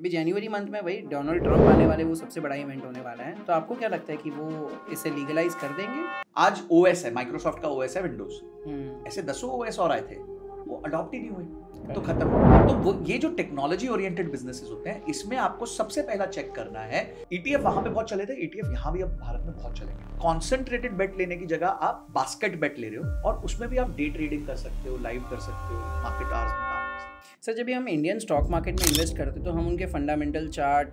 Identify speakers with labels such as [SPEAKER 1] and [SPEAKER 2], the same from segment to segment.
[SPEAKER 1] अभी जनवरी मंथ में वही डोनाल्ड ट्रंप आने वाले, वो सबसे बड़ा इवेंट होने वाला है। तो आपको क्या लगता है कि वो इसे लीगलाइज कर देंगे?
[SPEAKER 2] आज ओएस है, माइक्रोसॉफ्ट का ओएस है विंडोज, ऐसे 10 ओएस और आए थे, वो अडॉप्ट ही नहीं हुए, तो खत्म। तो वो ये जो टेक्नोलॉजी ओरिएंटेड बिजनेसेस होते हैं, इसमें आपको सबसे पहला चेक करना है। ईटीएफ वहां पे बहुत चले थे, ईटीएफ यहाँ भी अब भारत में बहुत चलेंगे। कॉन्सेंट्रेटेड बेट लेने की जगह आप बास्केट बेट ले रहे हो, और उसमें भी आप डे ट्रेडिंग कर सकते हो, लाइव कर सकते हो, मार्केट आवर्स में काम कर सकते हो।
[SPEAKER 1] सर, जब भी हम इंडियन स्टॉक मार्केट में इन्वेस्ट करते हैं तो हम उनके फंडामेंटल चार्ट,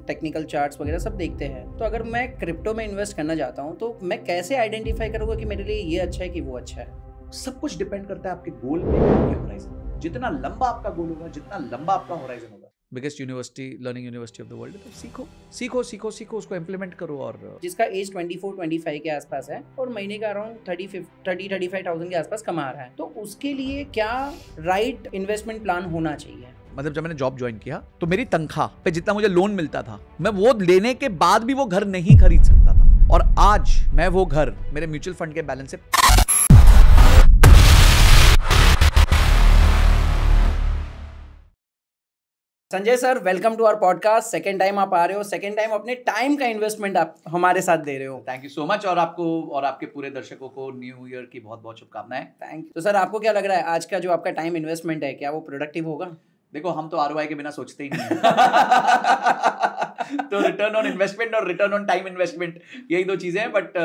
[SPEAKER 1] टेक्निकल चार्ट्स वगैरह सब देखते हैं। तो अगर मैं क्रिप्टो में इन्वेस्ट करना चाहता हूँ तो मैं कैसे आइडेंटिफाई करूँगा कि मेरे लिए ये अच्छा है कि वो अच्छा है?
[SPEAKER 2] सब कुछ डिपेंड करता है आपके गोल पे, आपके होराइजन। जितना लंबा आपका गोल होगा, जितना लंबा आपका होराइजन होगा, biggest university, learning university of the world, तो सीखो सीखो सीखो सीखो, उसको इम्प्लीमेंट करो। और
[SPEAKER 1] जिसका एज 24-25 के आसपास है और महीने का अराउंड 30-35,000 के आसपास कमा रहा है, तो उसके लिए क्या राइट इन्वेस्टमेंट प्लान होना चाहिए?
[SPEAKER 2] मतलब जब मैंने जॉब ज्वाइन किया तो मेरी तनख्वाह पे जितना मुझे लोन मिलता था, मैं वो लेने के बाद भी वो घर नहीं खरीद सकता था, और आज मैं वो घर मेरे म्यूचुअल फंड के बैलेंस से।
[SPEAKER 1] Sanjay sir, welcome to our podcast. Second time आप आ रहे हो, सेकंड टाइम अपने टाइम का इन्वेस्टमेंट आप हमारे साथ दे रहे हो।
[SPEAKER 2] थैंक यू सो मच, और आपको और आपके पूरे दर्शकों को न्यू ईयर की बहुत बहुत शुभकामनाएं।
[SPEAKER 1] Thank you. तो सर, आपको क्या लग रहा है आज का जो आपका टाइम इन्वेस्टमेंट है, क्या वो प्रोडक्टिव होगा?
[SPEAKER 2] देखो, हम तो आरओआई के बिना सोचते ही नहीं हैं। तो रिटर्न ऑन इन्वेस्टमेंट और रिटर्न ऑन टाइम इन्वेस्टमेंट, यही दो चीजें हैं, but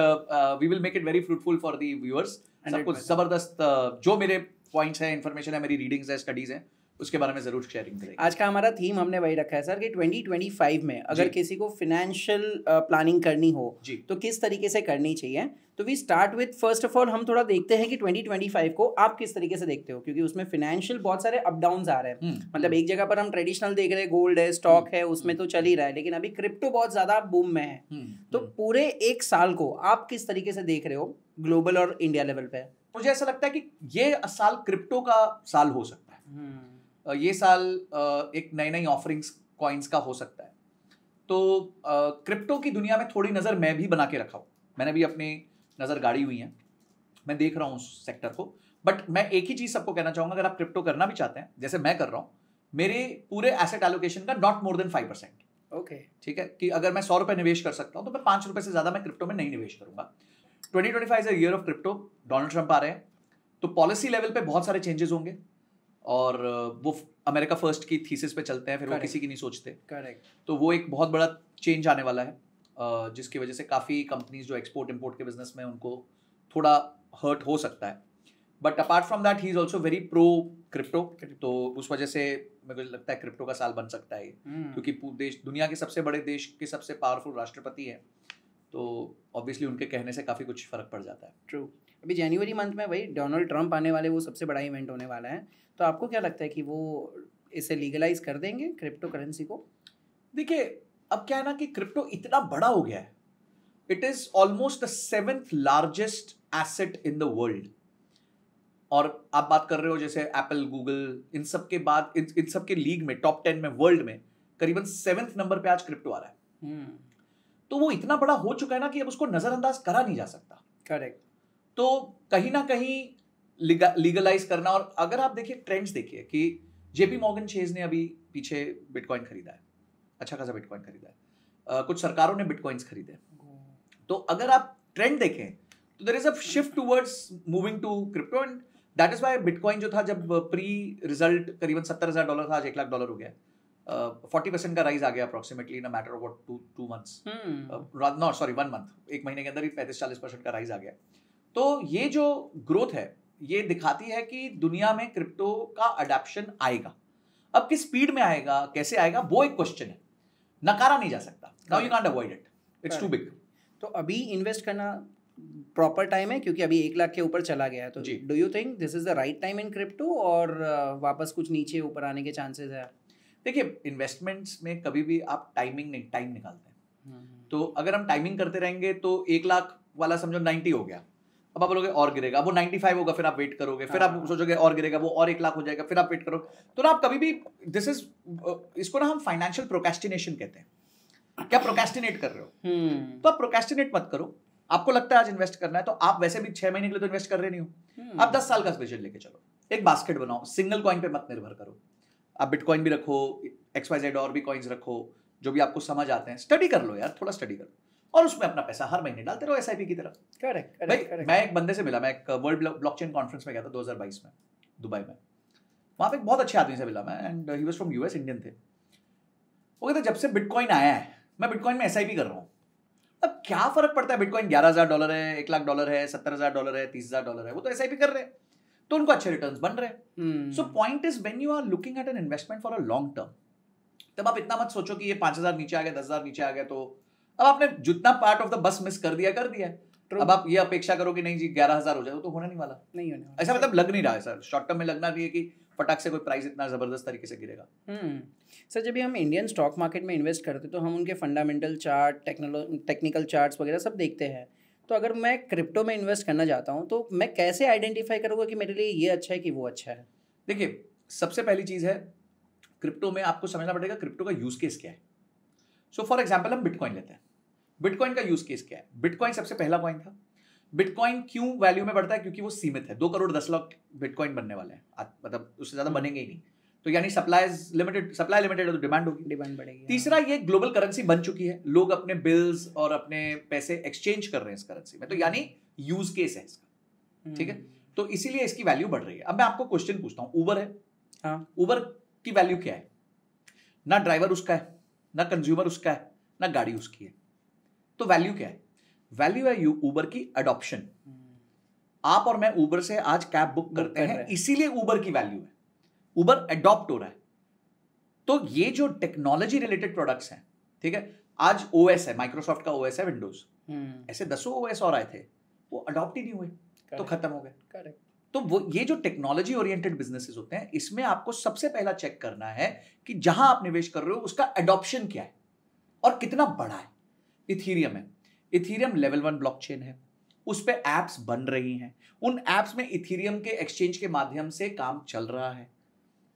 [SPEAKER 2] we will make it very fruitful for the viewers. सब कुछ जबरदस्त, जो मेरे पॉइंट्स हैं, इन्फॉर्मेशन है, मेरी रीडिंग्स है, स्टडीज हैं, उसके बारे में जरूर शेयरिंग करेंगे।
[SPEAKER 1] आज का हमारा थीम हमने वही रखा है सर कि 2025 में अगर किसी को फाइनेंशियल प्लानिंग करनी हो तो किस तरीके से करनी चाहिए। तो we start with, first of all हम थोड़ा देखते हैं कि 2025 को आप किस तरीके से देखते हो, क्योंकि उसमें फाइनेंशियल बहुत सारे अप डाउन्स आ रहे हैं। मतलब एक जगह पर हम ट्रेडिशनल देख रहे हैं, गोल्ड है, स्टॉक है, उसमें तो चल ही रहा है, लेकिन अभी क्रिप्टो बहुत ज्यादा बूम में है। तो पूरे एक साल को आप किस तरीके से देख रहे हो, ग्लोबल और इंडिया लेवल पे?
[SPEAKER 2] मुझे ऐसा लगता है कि ये साल क्रिप्टो का साल हो सकता है। ये साल एक नई नई ऑफरिंग्स कॉइन्स का हो सकता है। तो क्रिप्टो की दुनिया में थोड़ी नज़र मैं भी बना के रखा हूँ, मैंने भी अपनी नज़र गाड़ी हुई है, मैं देख रहा हूँ उस सेक्टर को। बट मैं एक ही चीज़ सबको कहना चाहूँगा, अगर आप क्रिप्टो करना भी चाहते हैं जैसे मैं कर रहा हूँ, मेरे पूरे एसेट एलोकेशन का नॉट मोर देन 5%।
[SPEAKER 1] ओके,
[SPEAKER 2] ठीक है, कि अगर मैं 100 रुपये निवेश कर सकता हूँ तो मैं 5 रुपये से ज़्यादा मैं क्रिप्टो में नहीं निवेश करूँगा। 2025 is a year of crypto. Donald Trump आ रहे हैं, तो पॉलिसी लेवल पे बहुत सारे चेंजेस होंगे, और वो अमेरिका फर्स्ट की थीसिस पे चलते हैं, फिर वो किसी की नहीं सोचते।
[SPEAKER 1] करेक्ट।
[SPEAKER 2] तो वो एक बहुत बड़ा चेंज आने वाला है, जिसकी वजह से काफ़ी कंपनीज जो एक्सपोर्ट इंपोर्ट के बिजनेस में, उनको थोड़ा हर्ट हो सकता है। But apart from that he is also very pro crypto, तो उस वजह से मेरे को लगता है क्रिप्टो का साल बन सकता है, क्योंकि देश, दुनिया के सबसे बड़े देश के सबसे पावरफुल राष्ट्रपति है, तो ऑब्वियसली उनके कहने से काफ़ी कुछ फर्क पड़ जाता है।
[SPEAKER 1] ट्रू। अभी जनवरी मंथ में वही डोनाल्ड ट्रंप आने वाले, वो सबसे बड़ा इवेंट होने वाला है। तो आपको क्या लगता है कि वो इसे लीगलाइज कर देंगे क्रिप्टो करेंसी को?
[SPEAKER 2] देखिए, अब क्या है ना कि क्रिप्टो इतना बड़ा हो गया है, it is almost the 7th largest asset in the world. और आप बात कर रहे हो जैसे एप्पल, गूगल, इन सब के बाद, इन सब के लीग में, टॉप 10 में, वर्ल्ड में करीबन 7th नंबर पे आज क्रिप्टो आ रहा है। तो वो इतना बड़ा हो चुका है ना कि अब उसको नजरअंदाज करा नहीं जा सकता।
[SPEAKER 1] करेक्ट।
[SPEAKER 2] तो कहीं ना कहीं लीगलाइज करना, और अगर आप देखिए ट्रेंड्स देखिए कि जेपी मॉर्गन चेज ने अभी पीछे बिटकॉइन खरीदा है, अच्छा खासा बिटकॉइन खरीदा है, कुछ सरकारों ने बिटकॉइंस खरीदे। तो अगर आप ट्रेंड देखें तो there is a shift towards moving to crypto, and that is why bitcoin जो था, जब प्री रिजल्ट करीबन $70,000 था, आज $1 लाख हो गया। 40% का राइज आ गया approximately in a matter of what 2 months, not sorry 1 month, एक महीने के अंदर ही 35-40% का राइज आ गया। तो ये जो ग्रोथ है, ये दिखाती है कि दुनिया में क्रिप्टो का अडॉप्शन आएगा। अब किस स्पीड में आएगा, कैसे आएगा, वो एक क्वेश्चन है, नकारा नहीं जा सकता। Now you can't avoid it, it's too big.
[SPEAKER 1] तो अभी इन्वेस्ट करना प्रॉपर टाइम है, क्योंकि अभी 1 लाख के ऊपर चला गया है। तो do you think this is the right time in crypto, और वापस कुछ नीचे ऊपर आने के चांसेस है?
[SPEAKER 2] देखिए, इन्वेस्टमेंट्स में कभी भी आप टाइम निकालते हैं। तो अगर हम टाइमिंग करते रहेंगे तो 1 लाख वाला समझो 90 हो गया, अब आप बोलोगे और गिरेगा, वो 95 होगा, फिर आप वेट करोगे, फिर आप सोचोगे और गिरेगा, वो और 1 लाख हो जाएगा, फिर आप वेट करोगे। तो ना आप कभी भी, दिस इज, इसको ना हम फाइनेंशियल प्रोक्रेस्टिनेशन कहते हैं। क्या प्रोक्रेस्टिनेट कर रहे हो? तो आप प्रोक्रेस्टिनेट मत करो। आपको लगता है आज इन्वेस्ट करना है, तो आप वैसे भी 6 महीने के लिए तो इन्वेस्ट कर रहे नहीं हो, आप 10 साल का विजन लेके चलो, एक बास्केट बनाओ, सिंगल कॉइन पे मत निर्भर करो। आप बिटकॉइन भी रखो, XYZ और भी कॉइन्स रखो, जो भी आपको समझ आते हैं, स्टडी कर लो यार, थोड़ा स्टडी कर लो, और उसमें अपना पैसा हर महीने डालते रहो SIP की तरह।
[SPEAKER 1] करेक्ट।
[SPEAKER 2] मैं एक बंदे से मिला, मैं एक वर्ल्ड ब्लॉकचेन कॉन्फ्रेंस में गया था 2022 में दुबई में। वहां पे एक बहुत अच्छे आदमी से मिला मैं, and he was from US, Indian थे। वो कहते जब से बिटकॉइन आया है मैं बिटकॉइन में SIP कर रहा हूँ। अब क्या फर्क पड़ता है, बिटकॉइन $11,000 है, $1,00,000 है, $70,000 है, $30,000 है, वो तो SIP कर रहे हैं, तो उनको अच्छे रिटर्न्स बन रहे हैं। So point is when you are looking at an investment for a long term, तब आप इतना मत सोचो कि ये 5,000 नीचे आ गया, 10,000 नीचे आ गया, तो अब आपने जितना part of the bus miss कर दिया कर दिया। अब आप ये अपेक्षा करो कि नहीं जी 11,000 हो जाए, तो होना नहीं वाला, नहीं होने वाला। ऐसा मतलब लग नहीं रहा है सर, शॉर्ट टर्म में लगना नहीं है कि फटाक से कोई प्राइस इतना जबरदस्त तरीके से गिरेगा।
[SPEAKER 1] सर जब भी हम इंडियन स्टॉक मार्केट में इन्वेस्ट करते हैं तो हम उनके फंडामेंटल चार्ट, टेक्निकल चार्ट्स वगैरह सब देखते हैं। तो अगर मैं क्रिप्टो में इन्वेस्ट करना चाहता हूँ तो मैं कैसे आइडेंटिफाई करूँगा कि मेरे लिए ये अच्छा है कि वो अच्छा है?
[SPEAKER 2] देखिए, सबसे पहली चीज़ है क्रिप्टो में आपको समझना पड़ेगा क्रिप्टो का यूज केस क्या है। सो फॉर एग्जाम्पल हम बिटकॉइन लेते हैं, बिटकॉइन का यूज केस क्या है? बिटकॉइन सबसे पहला कॉइन था। बिटकॉइन क्यों वैल्यू में बढ़ता है? क्योंकि वो सीमित है, 2,10,00,000 बिटकॉइन बनने वाले हैं, मतलब उससे ज्यादा बनेंगे ही नहीं, तो यानी सप्लाई लिमिटेड है तो डिमांड होगी, डिमांड बढ़ेगी। तीसरा, ये ग्लोबल करेंसी बन चुकी है, लोग अपने बिल्स और अपने पैसे एक्सचेंज कर रहे हैं इस करेंसी में, तो यानी यूज केस है इसका, ठीक है, तो इसीलिए इसकी वैल्यू बढ़ रही है। अब मैं आपको क्वेश्चन पूछता हूं, उबर है, हाँ, उबर की वैल्यू क्या है? ना ड्राइवर उसका है, ना कंज्यूमर उसका है, ना गाड़ी उसकी है, तो वैल्यू क्या है? वैल्यू है उबर की अडॉप्शन। आप और मैं उबर से आज कैब बुक करते हैं, इसीलिए उबर की वैल्यू है, उबर अडॉप्ट हो रहा है। तो ये जो टेक्नोलॉजी रिलेटेड प्रोडक्ट्स हैं, ठीक है, आज OS है, माइक्रोसॉफ्ट का OS है विंडोज, ऐसे 10 OS और आए थे, वो अडॉप्ट ही नहीं हुए, तो खत्म हो गए। करेक्ट। तो वो ये जो टेक्नोलॉजी ओरिएंटेड बिजनेसेस होते हैं, इसमें आपको सबसे पहला चेक करना है कि जहां आप निवेश कर रहे हो उसका अडॉप्शन क्या है और कितना बड़ा है। इथीरियम है, इथीरियम लेवल 1 ब्लॉकचेन है, उस पे एप्स बन रही हैं, उन एप्स में इथीरियम के एक्सचेंज के माध्यम से काम चल रहा है,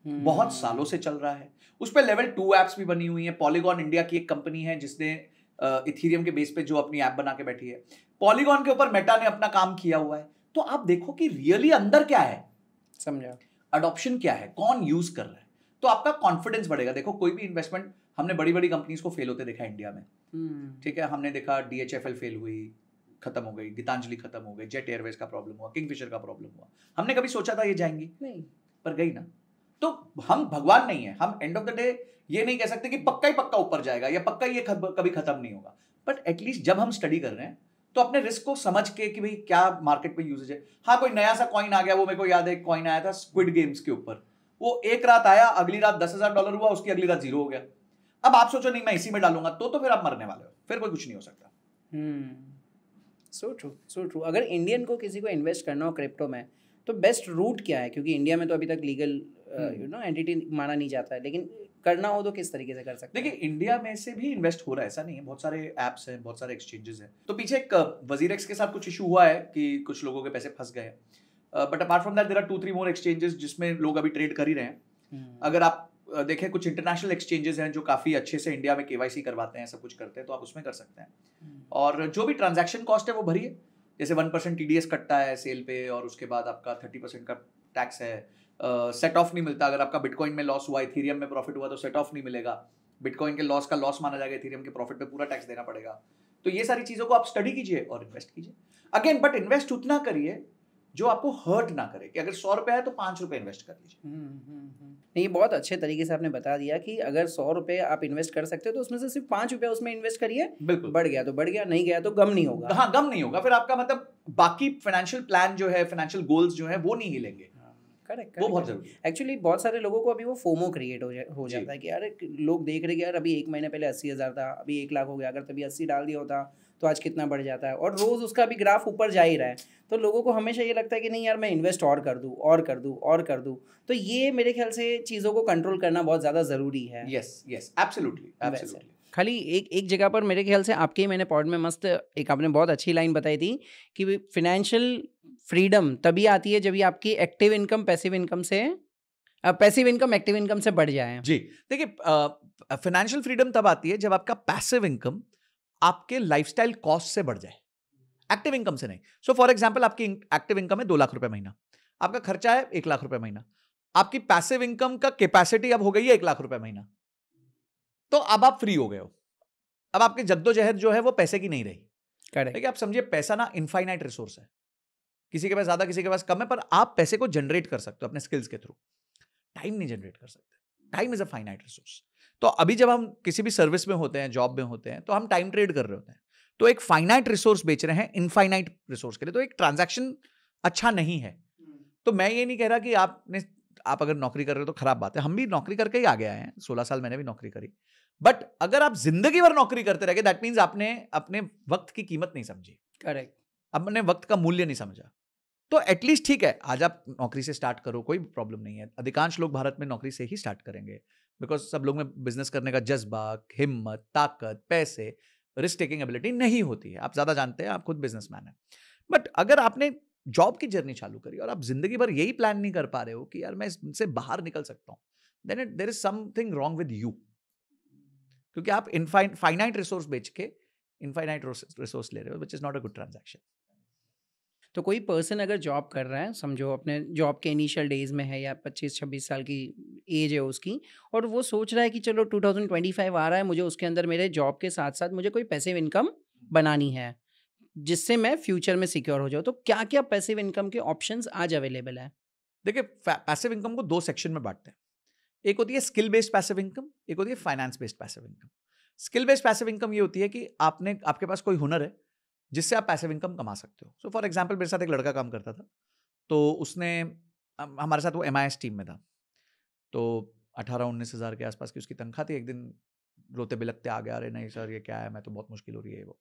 [SPEAKER 2] बहुत सालों से चल रहा है। उस पे लेवल 2 एप्स भी बनी हुई है। पॉलीगॉन इंडिया की एक कंपनी है जिसने इथीरियम के बेस पे जो अपनी ऐप बना के बैठी है, पॉलीगॉन के ऊपर मेटा ने अपना काम किया हुआ है। तो आप देखो कि रियली अंदर क्या है, समझा, अडॉप्शन क्या है, कौन यूज कर रहा है, तो आपका कॉन्फिडेंस बढ़ेगा। देखो कोई भी इन्वेस्टमेंट, हमने बड़ी बड़ी कंपनीज को फेल होते देखा इंडिया में, ठीक है, हमने देखा DHFL फेल हुई, खत्म हो गई, गीतांजलि खत्म हो गई, जेट एयरवेज का प्रॉब्लम हुआ, किंगफिशर का प्रॉब्लम हुआ। हमने कभी सोचा था ये जाएंगी? नहीं, पर गई ना। तो हम भगवान नहीं है, हम एंड ऑफ द डे ये नहीं कह सकते कि पक्का ही पक्का ऊपर जाएगा या पक्का ये कभी खत्म नहीं होगा, बट एटलीस्ट जब हम स्टडी कर रहे हैं तो अपने रिस्क को समझ के कि भाई क्या मार्केट में यूजेज है। हाँ, कोई नया सा कॉइन आ गया, वो मेरे को याद है, एक कॉइन आया था स्क्विड गेम्स के ऊपर, वो एक रात आया, अगली रात $10,000 हुआ, उसकी अगली रात 0 हो गया। अब आप सोचो नहीं मैं इसी में डालूंगा, तो फिर आप मरने वाले हो, फिर कोई कुछ नहीं हो सकता।
[SPEAKER 1] So true, so true. अगर इंडियन को किसी को इन्वेस्ट करना हो क्रिप्टो में तो बेस्ट रूट क्या है? क्योंकि इंडिया में तो अभी तक लीगल एंटिटी माना नहीं जाता है, लेकिन करना हो तो किस तरीके से कर सकते हैं?
[SPEAKER 2] देखिए, इंडिया में से भी इन्वेस्ट हो रहा है, ऐसा नहीं है, बहुत सारे ऐप्स हैं, बहुत सारे एक्सचेंजेस हैं। तो पीछे एक वजीरेक्स के साथ कुछ इशू हुआ है कि कुछ लोगों के पैसे फंस गए, but apart from that there are 2-3 more exchanges जिसमें लोग अभी ट्रेड कर ही रहे हैं। अगर आप देखें, कुछ इंटरनेशनल एक्सचेंजेस हैं जो काफी अच्छे से इंडिया में KYC करवाते हैं, सब कुछ करते हैं, तो आप उसमें कर सकते हैं। और जो भी ट्रांजैक्शन कॉस्ट है वो भरिए, जैसे 1% TDS कटता है सेल पे, और उसके बाद आपका 30% का टैक्स है। सेट ऑफ नहीं मिलता, अगर आपका बिटकॉइन में लॉस हुआ, इथीरियम में प्रॉफिट हुआ तो सेट ऑफ नहीं मिलेगा, बिटकॉइन के लॉस का लॉस माना जाएगा, इथीरियम के प्रॉफिट पे पूरा टैक्स देना पड़ेगा। तो ये सारी चीजों को आप स्टडी कीजिए और इन्वेस्ट कीजिए। अगेन, बट इन्वेस्ट उतना करिए जो आपको हर्ट ना करे, कि अगर 100 रुपए है तो 5 रुपए इन्वेस्ट कर लीजिए।
[SPEAKER 1] नहीं, बहुत अच्छे तरीके से आपने बता दिया कि अगर 100 रुपए आप इन्वेस्ट कर सकते हो तो उसमें से सिर्फ 5 रुपए उसमें इन्वेस्ट करिए, बिल्कुल, बढ़ गया तो बढ़ गया, नहीं गया तो गम नहीं होगा।
[SPEAKER 2] हाँ, गम नहीं होगा, फिर आपका मतलब बाकी फाइनेंशियल प्लान जो है, फाइनेंशियल गोल्स जो है वो नहीं हिलेंगे।
[SPEAKER 1] करेक्ट,
[SPEAKER 2] वो बहुत जरूरी है।
[SPEAKER 1] एक्चुअली बहुत सारे लोगों को अभी वो फोमो क्रिएट हो जाता है कि यार लोग देख रहे कि यार अभी 1 महीने पहले 80,000 था, अभी 1 लाख हो गया, अगर तभी 80 डाल दिया होता तो आज कितना बढ़ जाता है, और रोज उसका भी ग्राफ ऊपर जा ही रहा है। तो लोगों को हमेशा ये लगता है कि नहीं यार मैं इन्वेस्ट और कर दूं और कर दूं और कर दूं। तो ये मेरे ख्याल से चीज़ों को कंट्रोल करना बहुत ज़्यादा ज़रूरी है।
[SPEAKER 2] Yes, absolutely.
[SPEAKER 1] खाली एक जगह पर मेरे ख्याल से आपके ही मैंने पॉड में मस्त एक आपने बहुत अच्छी लाइन बताई थी कि फाइनेंशियल फ्रीडम तभी आती है जब ये आपकी active income passive income active income से बढ़ जाए।
[SPEAKER 2] जी, देखिए, फाइनेंशियल फ्रीडम तब आती है जब आपका पैसिव इनकम आपके लाइफस्टाइल कॉस्ट से बढ़ जाए, एक्टिव इनकम से नहीं। सो फॉर एग्जांपल, आपकी एक्टिव इनकम है 2 लाख रुपए महीना, आपका खर्चा है 1 लाख रुपए महीना, आपकी पैसिव इनकम का कैपेसिटी अब हो गई है 1 लाख रुपए महीना, तो अब आप फ्री हो गए हो। अब आपकी जद्दोजहद जो है वो पैसे की नहीं रही।
[SPEAKER 1] करेक्ट।
[SPEAKER 2] आप समझिए, पैसा ना इनफाइनाइट रिसोर्स है, किसी के पास ज्यादा किसी के पास कम है, पर आप पैसे को जनरेट कर सकते हो अपने स्किल्स के थ्रू। टाइम नहीं जनरेट कर सकते, time is a finite resource. तो अभी जब हम किसी भी सर्विस में होते हैं, जॉब में होते हैं, तो हम टाइम ट्रेड कर रहे होते हैं, तो एक फाइनाइट रिसोर्स बेच रहे हैं इनफाइनाइट रिसोर्स के लिए, तो एक ट्रांजैक्शन अच्छा नहीं है। तो मैं ये नहीं कह रहा कि आप अगर नौकरी कर रहे हो तो खराब बात है, हम भी नौकरी करके ही आगे आए हैं, 16 साल मैंने भी नौकरी करी। बट अगर आप जिंदगी भर नौकरी करते रह गए, दैट मीन्स आपने अपने वक्त की कीमत नहीं समझी।
[SPEAKER 1] करेक्ट।
[SPEAKER 2] अपने वक्त का मूल्य नहीं समझा। तो एटलीस्ट ठीक है, आज आप नौकरी से स्टार्ट करो, कोई प्रॉब्लम नहीं है। अधिकांश लोग भारत में नौकरी से ही स्टार्ट करेंगे, बिकॉज सब लोग में बिजनेस करने का जज्बा, हिम्मत, ताकत, पैसे, रिस्क टेकिंग एबिलिटी नहीं होती है। आप ज्यादा जानते हैं, आप खुद बिजनेसमैन है। बट अगर आपने जॉब की जर्नी चालू करी और आप जिंदगी भर यही प्लान नहीं कर पा रहे हो कि यार मैं इससे बाहर निकल सकता हूं, then there is something wrong with you. क्योंकि आप फाइनाइट रिसोर्स बेच के इनफाइनाइट रिसोर्स ले रहे हो, which is not a good transaction.
[SPEAKER 1] तो कोई पर्सन अगर जॉब कर रहा है, समझो अपने जॉब के इनिशियल डेज में है या 25-26 साल की एज है उसकी, और वो सोच रहा है कि चलो 2025 आ रहा है, मुझे उसके अंदर मेरे जॉब के साथ साथ मुझे कोई पैसिव इनकम बनानी है जिससे मैं फ्यूचर में सिक्योर हो जाऊँ, तो क्या क्या पैसिव इनकम के ऑप्शंस आज अवेलेबल है?
[SPEAKER 2] देखिए, पैसिव इनकम को 2 सेक्शन में बांटते हैं। एक होती है स्किल बेस्ड पैसिव इनकम, एक होती है finance based passive income. Skill based passive income ये होती है कि आपके पास कोई हुनर है जिससे आप पैसिव इनकम कमा सकते हो। सो फॉर एग्जांपल, मेरे साथ एक लड़का काम करता था, तो उसने हमारे साथ वो MIS टीम में था, तो 18-19 हज़ार के आसपास की उसकी तनख्वाह थी। एक दिन रोते बिलखते आ गया, अरे नहीं सर ये क्या है, मैं तो बहुत मुश्किल हो रही है वो।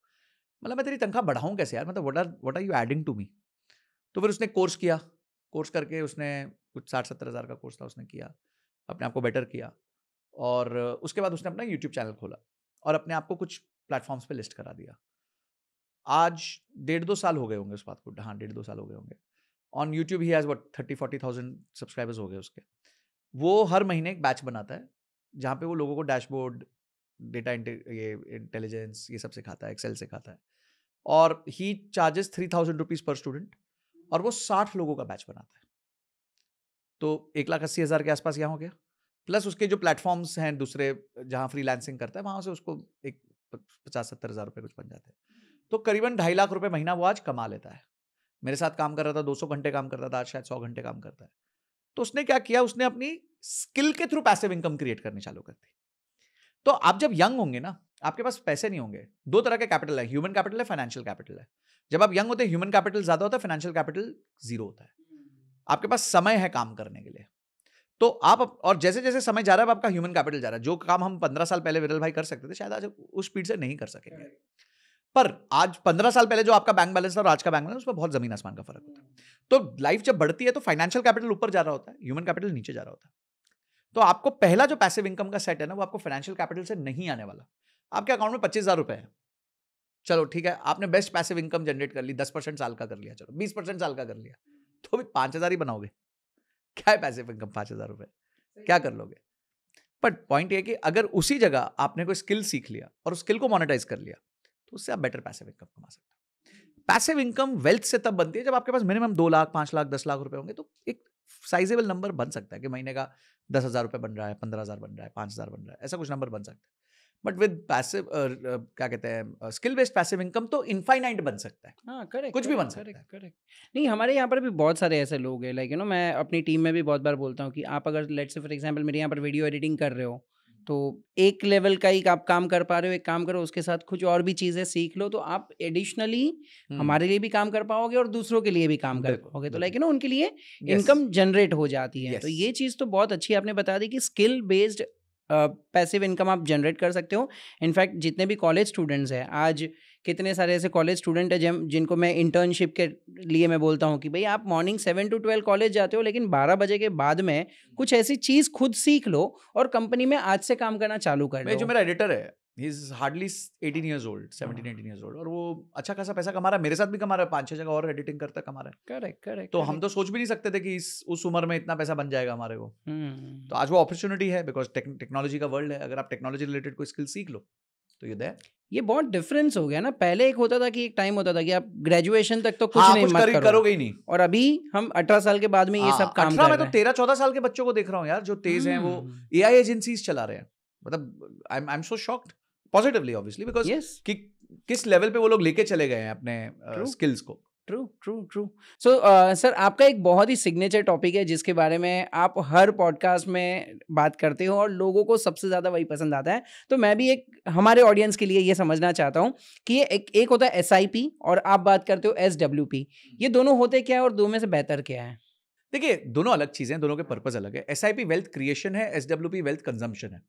[SPEAKER 2] मतलब मैं तेरी तनख्वाह बढ़ाऊं कैसे यार, मतलब what are you adding to me. तो फिर उसने कोर्स किया, कोर्स करके उसने कुछ 60-70 हज़ार का कोर्स था, उसने किया, अपने आप को बेटर किया, और उसके बाद उसने अपना यूट्यूब चैनल खोला और अपने आप को कुछ प्लेटफॉर्म्स पे लिस्ट करा दिया। आज 1.5-2 साल हो गए होंगे उस बात को, हाँ 1.5-2 साल हो गए होंगे। On YouTube he has what 30-40,000 subscribers हो गए उसके। वो हर महीने एक बैच बनाता है जहाँ पे वो लोगों को डैशबोर्ड, डेटा ये इंटेलिजेंस, ये सब सिखाता है, एक्सेल सिखाता है, और ही चार्जेस 3,000 रुपीज़ पर स्टूडेंट, और वो 60 लोगों का बैच बनाता है। तो 1,80,000 के आसपास यहाँ हो गया, प्लस उसके जो प्लेटफॉर्म्स हैं दूसरे जहाँ फ्रीलांसिंग करता है, वहाँ से उसको एक 50-70 हज़ार रुपये कुछ बन जाते हैं। तो करीबन 2.5 लाख रुपए महीना वो आज कमा लेता है। मेरे साथ काम कर रहा था, 200 घंटे काम करता था, आज शायद 100 घंटे काम करता है। तो उसने क्या किया, उसने अपनी स्किल के थ्रू पैसिव इनकम क्रिएट करनी चालू कर दी। तो आप जब यंग होंगे ना, आपके पास पैसे नहीं होंगे, 2 तरह के कैपिटल है, ह्यूमन कैपिटल है, फाइनेंशियल कैपिटल है। जब आप यंग होते हैं, ह्यूमन कैपिटल ज्यादा होता है, फाइनेंशियल कैपिटल 0 होता है। आपके पास समय है काम करने के लिए, तो आप और जैसे जैसे समय जा रहा है, आपका ह्यूमन कैपिटल जा रहा है। जो काम हम 15 साल पहले विरल भाई कर सकते थे, शायद आज उस स्पीड से नहीं कर सकेंगे। पर आज 15 साल पहले जो आपका बैंक बैलेंस था और आज का बैंक बैलेंस, उसमें बहुत जमीन आसमान का फर्क होता है। तो लाइफ जब बढ़ती है तो फाइनेंशियल कैपिटल ऊपर जा रहा होता है, ह्यूमन कैपिटल नीचे जा रहा होता है। तो आपको पहला जो पैसिव इनकम का सेट है ना, वो आपको फाइनेंशियल कैपिटल से नहीं आने वाला। आपके अकाउंट में 25,000 रुपए है, चलो ठीक है, आपने बेस्ट पैसिव इनकम जनरेट कर ली, 10% साल का कर लिया, चलो 20% साल का कर लिया, तो भी 5,000 ही बनाओगे। क्या है पैसिव इनकम? 5,000 रुपए क्या कर लोगे? बट पॉइंट ये कि अगर उसी जगह आपने कोई स्किल सीख लिया और उस स्किल को मोनेटाइज कर लिया, तो उससे आप बेटर पैसिव इनकम कमा सकते हो। पैसिव इनकम वेल्थ से तब बनती है जब आपके पास मिनिमम 2 लाख, 5 लाख, 10 लाख रुपए होंगे, तो एक साइजेबल नंबर बन सकता है कि महीने का 10,000 रुपए बन रहा है, 15,000 बन रहा है, 5,000 बन रहा है, ऐसा कुछ नंबर बन सकता है। बट विद पैसिव क्या कहते हैं, स्किल बेस्ड पैसिव इनकम तो इनफाइनाइट बन सकता है।
[SPEAKER 1] हाँ, करेक्ट,
[SPEAKER 2] कुछ भी बन सकता है।
[SPEAKER 1] करेक्ट। नहीं, हमारे यहाँ पर भी बहुत सारे ऐसे लोग हैं, लाइक मैं अपनी टीम में भी बहुत बार बोलता हूँ कि आप अगर लेट्स से फॉर एग्जांपल मेरे यहाँ पर वीडियो एडिटिंग कर रहे हो, तो एक लेवल का ही आप काम कर पा रहे हो, एक काम करो, उसके साथ कुछ और भी चीज़ें सीख लो, तो आप एडिशनली हमारे लिए भी काम कर पाओगे और दूसरों के लिए भी काम कर पाओगे, तो लाइक उनके लिए इनकम जनरेट हो जाती है। तो ये चीज़ तो बहुत अच्छी आपने बता दी कि स्किल बेस्ड पैसिव इनकम आप जनरेट कर सकते हो। इनफैक्ट जितने भी कॉलेज स्टूडेंट्स हैं, आज कितने सारे ऐसे कॉलेज स्टूडेंट हैं जिनको मैं इंटर्नशिप के लिए मैं बोलता हूँ कि भाई आप मॉर्निंग 7 to 12 कॉलेज जाते हो, लेकिन 12 बजे के बाद में कुछ ऐसी चीज़ खुद सीख लो और कंपनी में आज से काम करना चालू कर लो।
[SPEAKER 2] जो मेरा एडिटर है, he is hardly 18 years old, 17-18 years old, और वो अच्छा खासा पैसा कमा रहा है, मेरे साथ भी कमा रहा है, 5-6 जगह और एडिटिंग करता कमा रहा है।
[SPEAKER 1] करेक्ट।
[SPEAKER 2] तो हम तो सोच भी नहीं सकते थे कि उस उम्र में इतना पैसा बन जाएगा हमारे को। तो आज वो अपॉर्चुनिटी है, बिकॉज टेक्नोलॉजी का वर्ल्ड है। अगर आप टेक्नोलॉजी रिलेटेड कोई स्किल सीख लो तो ये देयर।
[SPEAKER 1] ये बहुत डिफरेंस हो गया ना। पहले एक होता था कि एक टाइम होता था कि आप ग्रेजुएशन तक तो कुछ
[SPEAKER 2] हाँ,
[SPEAKER 1] नहीं
[SPEAKER 2] कुछ
[SPEAKER 1] मत
[SPEAKER 2] करोगे ही नहीं,
[SPEAKER 1] और अभी हम 18 साल के बाद में ये सब काम कर रहे हैं।
[SPEAKER 2] मैं तो 13-14 साल के बच्चों को देख रहा हूँ यार जो तेज हैं, वो AI एजेंसीज चला रहे हैं। मतलब I am so shocked positively obviously, because कि किस लेवल पे वो लोग लेके चले गए हैं अपने स्किल्स को।
[SPEAKER 1] True true true. So sir, आपका एक बहुत ही सिग्नेचर टॉपिक है जिसके बारे में आप हर पॉडकास्ट में बात करते हो और लोगों को सबसे ज़्यादा वही पसंद आता है। तो मैं भी एक हमारे ऑडियंस के लिए ये समझना चाहता हूँ कि ये एक होता है SIP और आप बात करते हो SWP। ये दोनों होते क्या है और दो में से बेहतर क्या है?
[SPEAKER 2] देखिए, दोनों अलग चीजें हैं, दोनों के पर्पस अलग है। SIP वेल्थ क्रिएशन है, SWP वेल्थ कंजम्पशन है।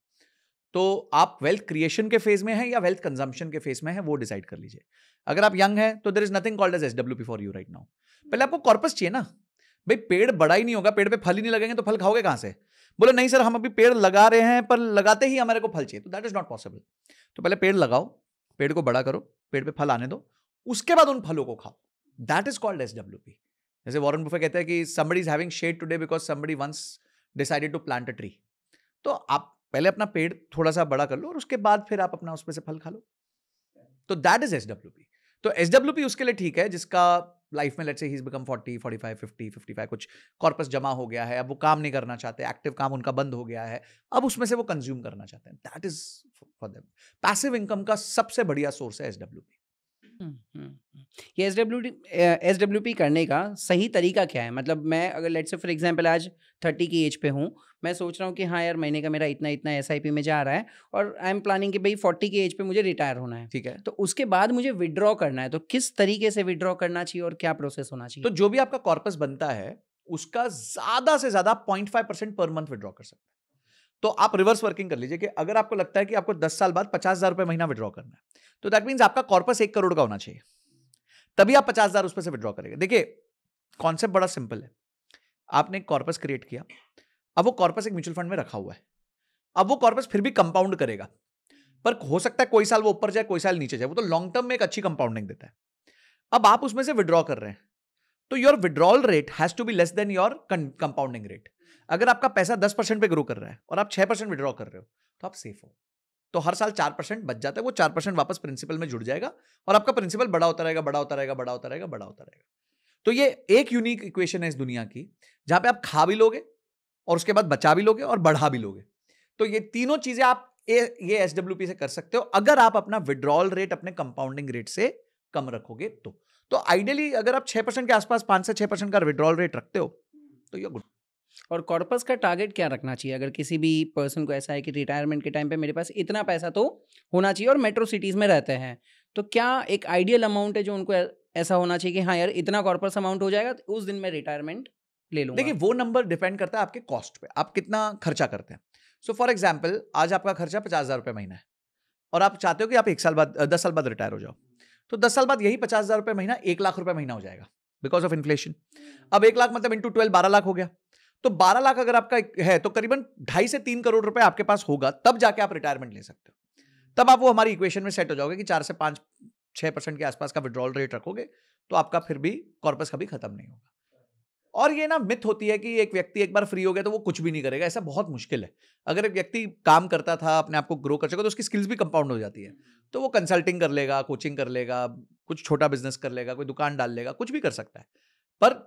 [SPEAKER 2] तो आप वेल्थ क्रिएशन के फेज में हैं या वेल्थ कंजम्पशन के फेज में हैं, वो डिसाइड कर लीजिए। अगर आप यंग हैं तो there is nothing called as SWP for you right now. पहले आपको कॉर्पस चाहिए ना भाई। पेड़ बड़ा ही नहीं होगा, पेड़ पे फल ही नहीं लगेंगे तो फल खाओगे कहां से? बोले नहीं सर, हम अभी पेड़ लगा रहे हैं पर लगाते ही हमारे को फल चाहिए, तो दैट इज नॉट पॉसिबल। तो पहले पेड़ लगाओ, पेड़ को बड़ा करो, पेड़ पे फल आने दो, उसके बाद उन फलों को खाओ। That is called SWP। जैसे वॉरेन बफे कहते हैं कि somebody is having shade today because somebody once decided to plant a tree। तो आप पहले अपना पेड़ थोड़ा सा बड़ा कर लो और उसके बाद फिर आप अपना उसमें से फल खा लो। तो दैट इज SWP। तो SWP उसके लिए ठीक है जिसका लाइफ में let's say he is become 40, 45, 50, 55 कुछ कॉर्पस जमा हो गया है, अब वो काम नहीं करना चाहते, एक्टिव काम उनका बंद हो गया है, अब उसमें से वो कंज्यूम करना चाहते हैं। That is for them. Passive income का सबसे बढ़िया सोर्स है SWP।
[SPEAKER 1] ये SWP करने का सही तरीका क्या है? मतलब मैं अगर लेट्स से फॉर एग्जांपल आज 30 की एज पे हूँ, मैं सोच रहा हूँ कि हाँ यार, महीने का मेरा इतना इतना SIP में जा रहा है और आई एम प्लानिंग कि भाई 40 की एज पे मुझे रिटायर होना है,
[SPEAKER 2] ठीक है।
[SPEAKER 1] तो उसके बाद मुझे विड्रॉ करना है, तो किस तरीके से विड्रॉ करना चाहिए और क्या प्रोसेस होना चाहिए?
[SPEAKER 2] तो जो भी आपका कॉर्पस बनता है उसका ज्यादा से ज्यादा 0.5% पर मंथ विड्रॉ कर सकते हैं। तो आप रिवर्स वर्किंग कर लीजिए कि अगर आपको लगता है कि आपको 10 साल बाद 50,000 रुपए महीना विड्रॉ करना है, तो दैट मीन्स आपका कॉर्पस 1 करोड़ का होना चाहिए, तभी आप 50,000 उसमें से विड्रॉ करेंगे। देखिए, कॉन्सेप्ट बड़ा सिंपल है। आपने एक कॉर्पस क्रिएट किया, अब वो कॉर्पस एक म्यूचुअल फंड में रखा हुआ है, अब वो कॉर्पस फिर भी कंपाउंड करेगा, पर हो सकता है कोई साल वो ऊपर जाए, कोई साल नीचे जाए, वो तो लॉन्ग टर्म में एक अच्छी कंपाउंडिंग देता है। अब आप उसमें से विड्रॉ कर रहे हैं, तो your withdrawal rate has to be less than your compounding rate. अगर आपका पैसा 10% पे ग्रो कर रहा है और आप 6% विड्रॉ कर रहे हो, तो आप सेफ हो। तो हर साल 4% बच जाता है, वो 4% वापस प्रिंसिपल में जुड़ जाएगा और आपका प्रिंसिपल बड़ा होता रहेगा, बड़ा होता रहेगा, बड़ा होता रहेगा, बड़ा होता रहेगा। तो ये एक यूनिक इक्वेशन है इस दुनिया की, जहां पे आप खा भी लोगे और उसके बाद बचा भी लोगे और बढ़ा भी लोगे। तो ये तीनों चीजें आप ये SWP से कर सकते हो, अगर आप अपना विड्रॉल रेट अपने कंपाउंडिंग रेट से कम रखोगे तो आइडियली अगर आप 6% के आसपास 5 से 6% का विड्रॉल रेट रखते हो तो यू आर गुड।
[SPEAKER 1] और कॉर्पस का टारगेट क्या रखना चाहिए? अगर किसी भी पर्सन को ऐसा है कि रिटायरमेंट के टाइम पे मेरे पास इतना पैसा तो होना चाहिए और मेट्रो सिटीज़ में रहते हैं, तो क्या एक आइडियल अमाउंट है जो उनको ऐसा होना चाहिए कि हाँ यार, इतना कॉर्पस अमाउंट हो जाएगा तो उस दिन मैं रिटायरमेंट ले लूँगा?
[SPEAKER 2] देखिए, वो नंबर डिपेंड करता है आपके कॉस्ट पे, आप कितना खर्चा करते हैं। सो फॉर एग्जाम्पल, आज आपका खर्चा 50,000 रुपये महीना है और आप चाहते हो कि आप 10 साल बाद रिटायर हो जाओ, तो 10 साल बाद यही 50,000 रुपये महीना 1 लाख रुपये महीना हो जाएगा बिकॉज ऑफ इन्फ्लेशन। अब 1 लाख मतलब इंटू 12 12 लाख हो गया। तो 12 लाख अगर आपका है तो करीबन 2.5 से 3 करोड़ रुपए आपके पास होगा, तब जाके आप रिटायरमेंट ले सकते हो। तब आप वो हमारी इक्वेशन में सेट हो जाओगे कि 4 से 5-6% के आसपास का विड्रॉल रेट रखोगे, तो आपका फिर भी कॉर्पस कभी खत्म नहीं होगा। और ये ना मिथ होती है कि एक व्यक्ति एक बार फ्री हो गया तो वो कुछ भी नहीं करेगा, ऐसा बहुत मुश्किल है। अगर एक व्यक्ति काम करता था, अपने आप को ग्रो कर सके, तो उसकी स्किल्स भी कंपाउंड हो जाती है। तो वो कंसल्टिंग कर लेगा, कोचिंग कर लेगा, कुछ छोटा बिजनेस कर लेगा, कोई दुकान डाल लेगा, कुछ भी कर सकता है। पर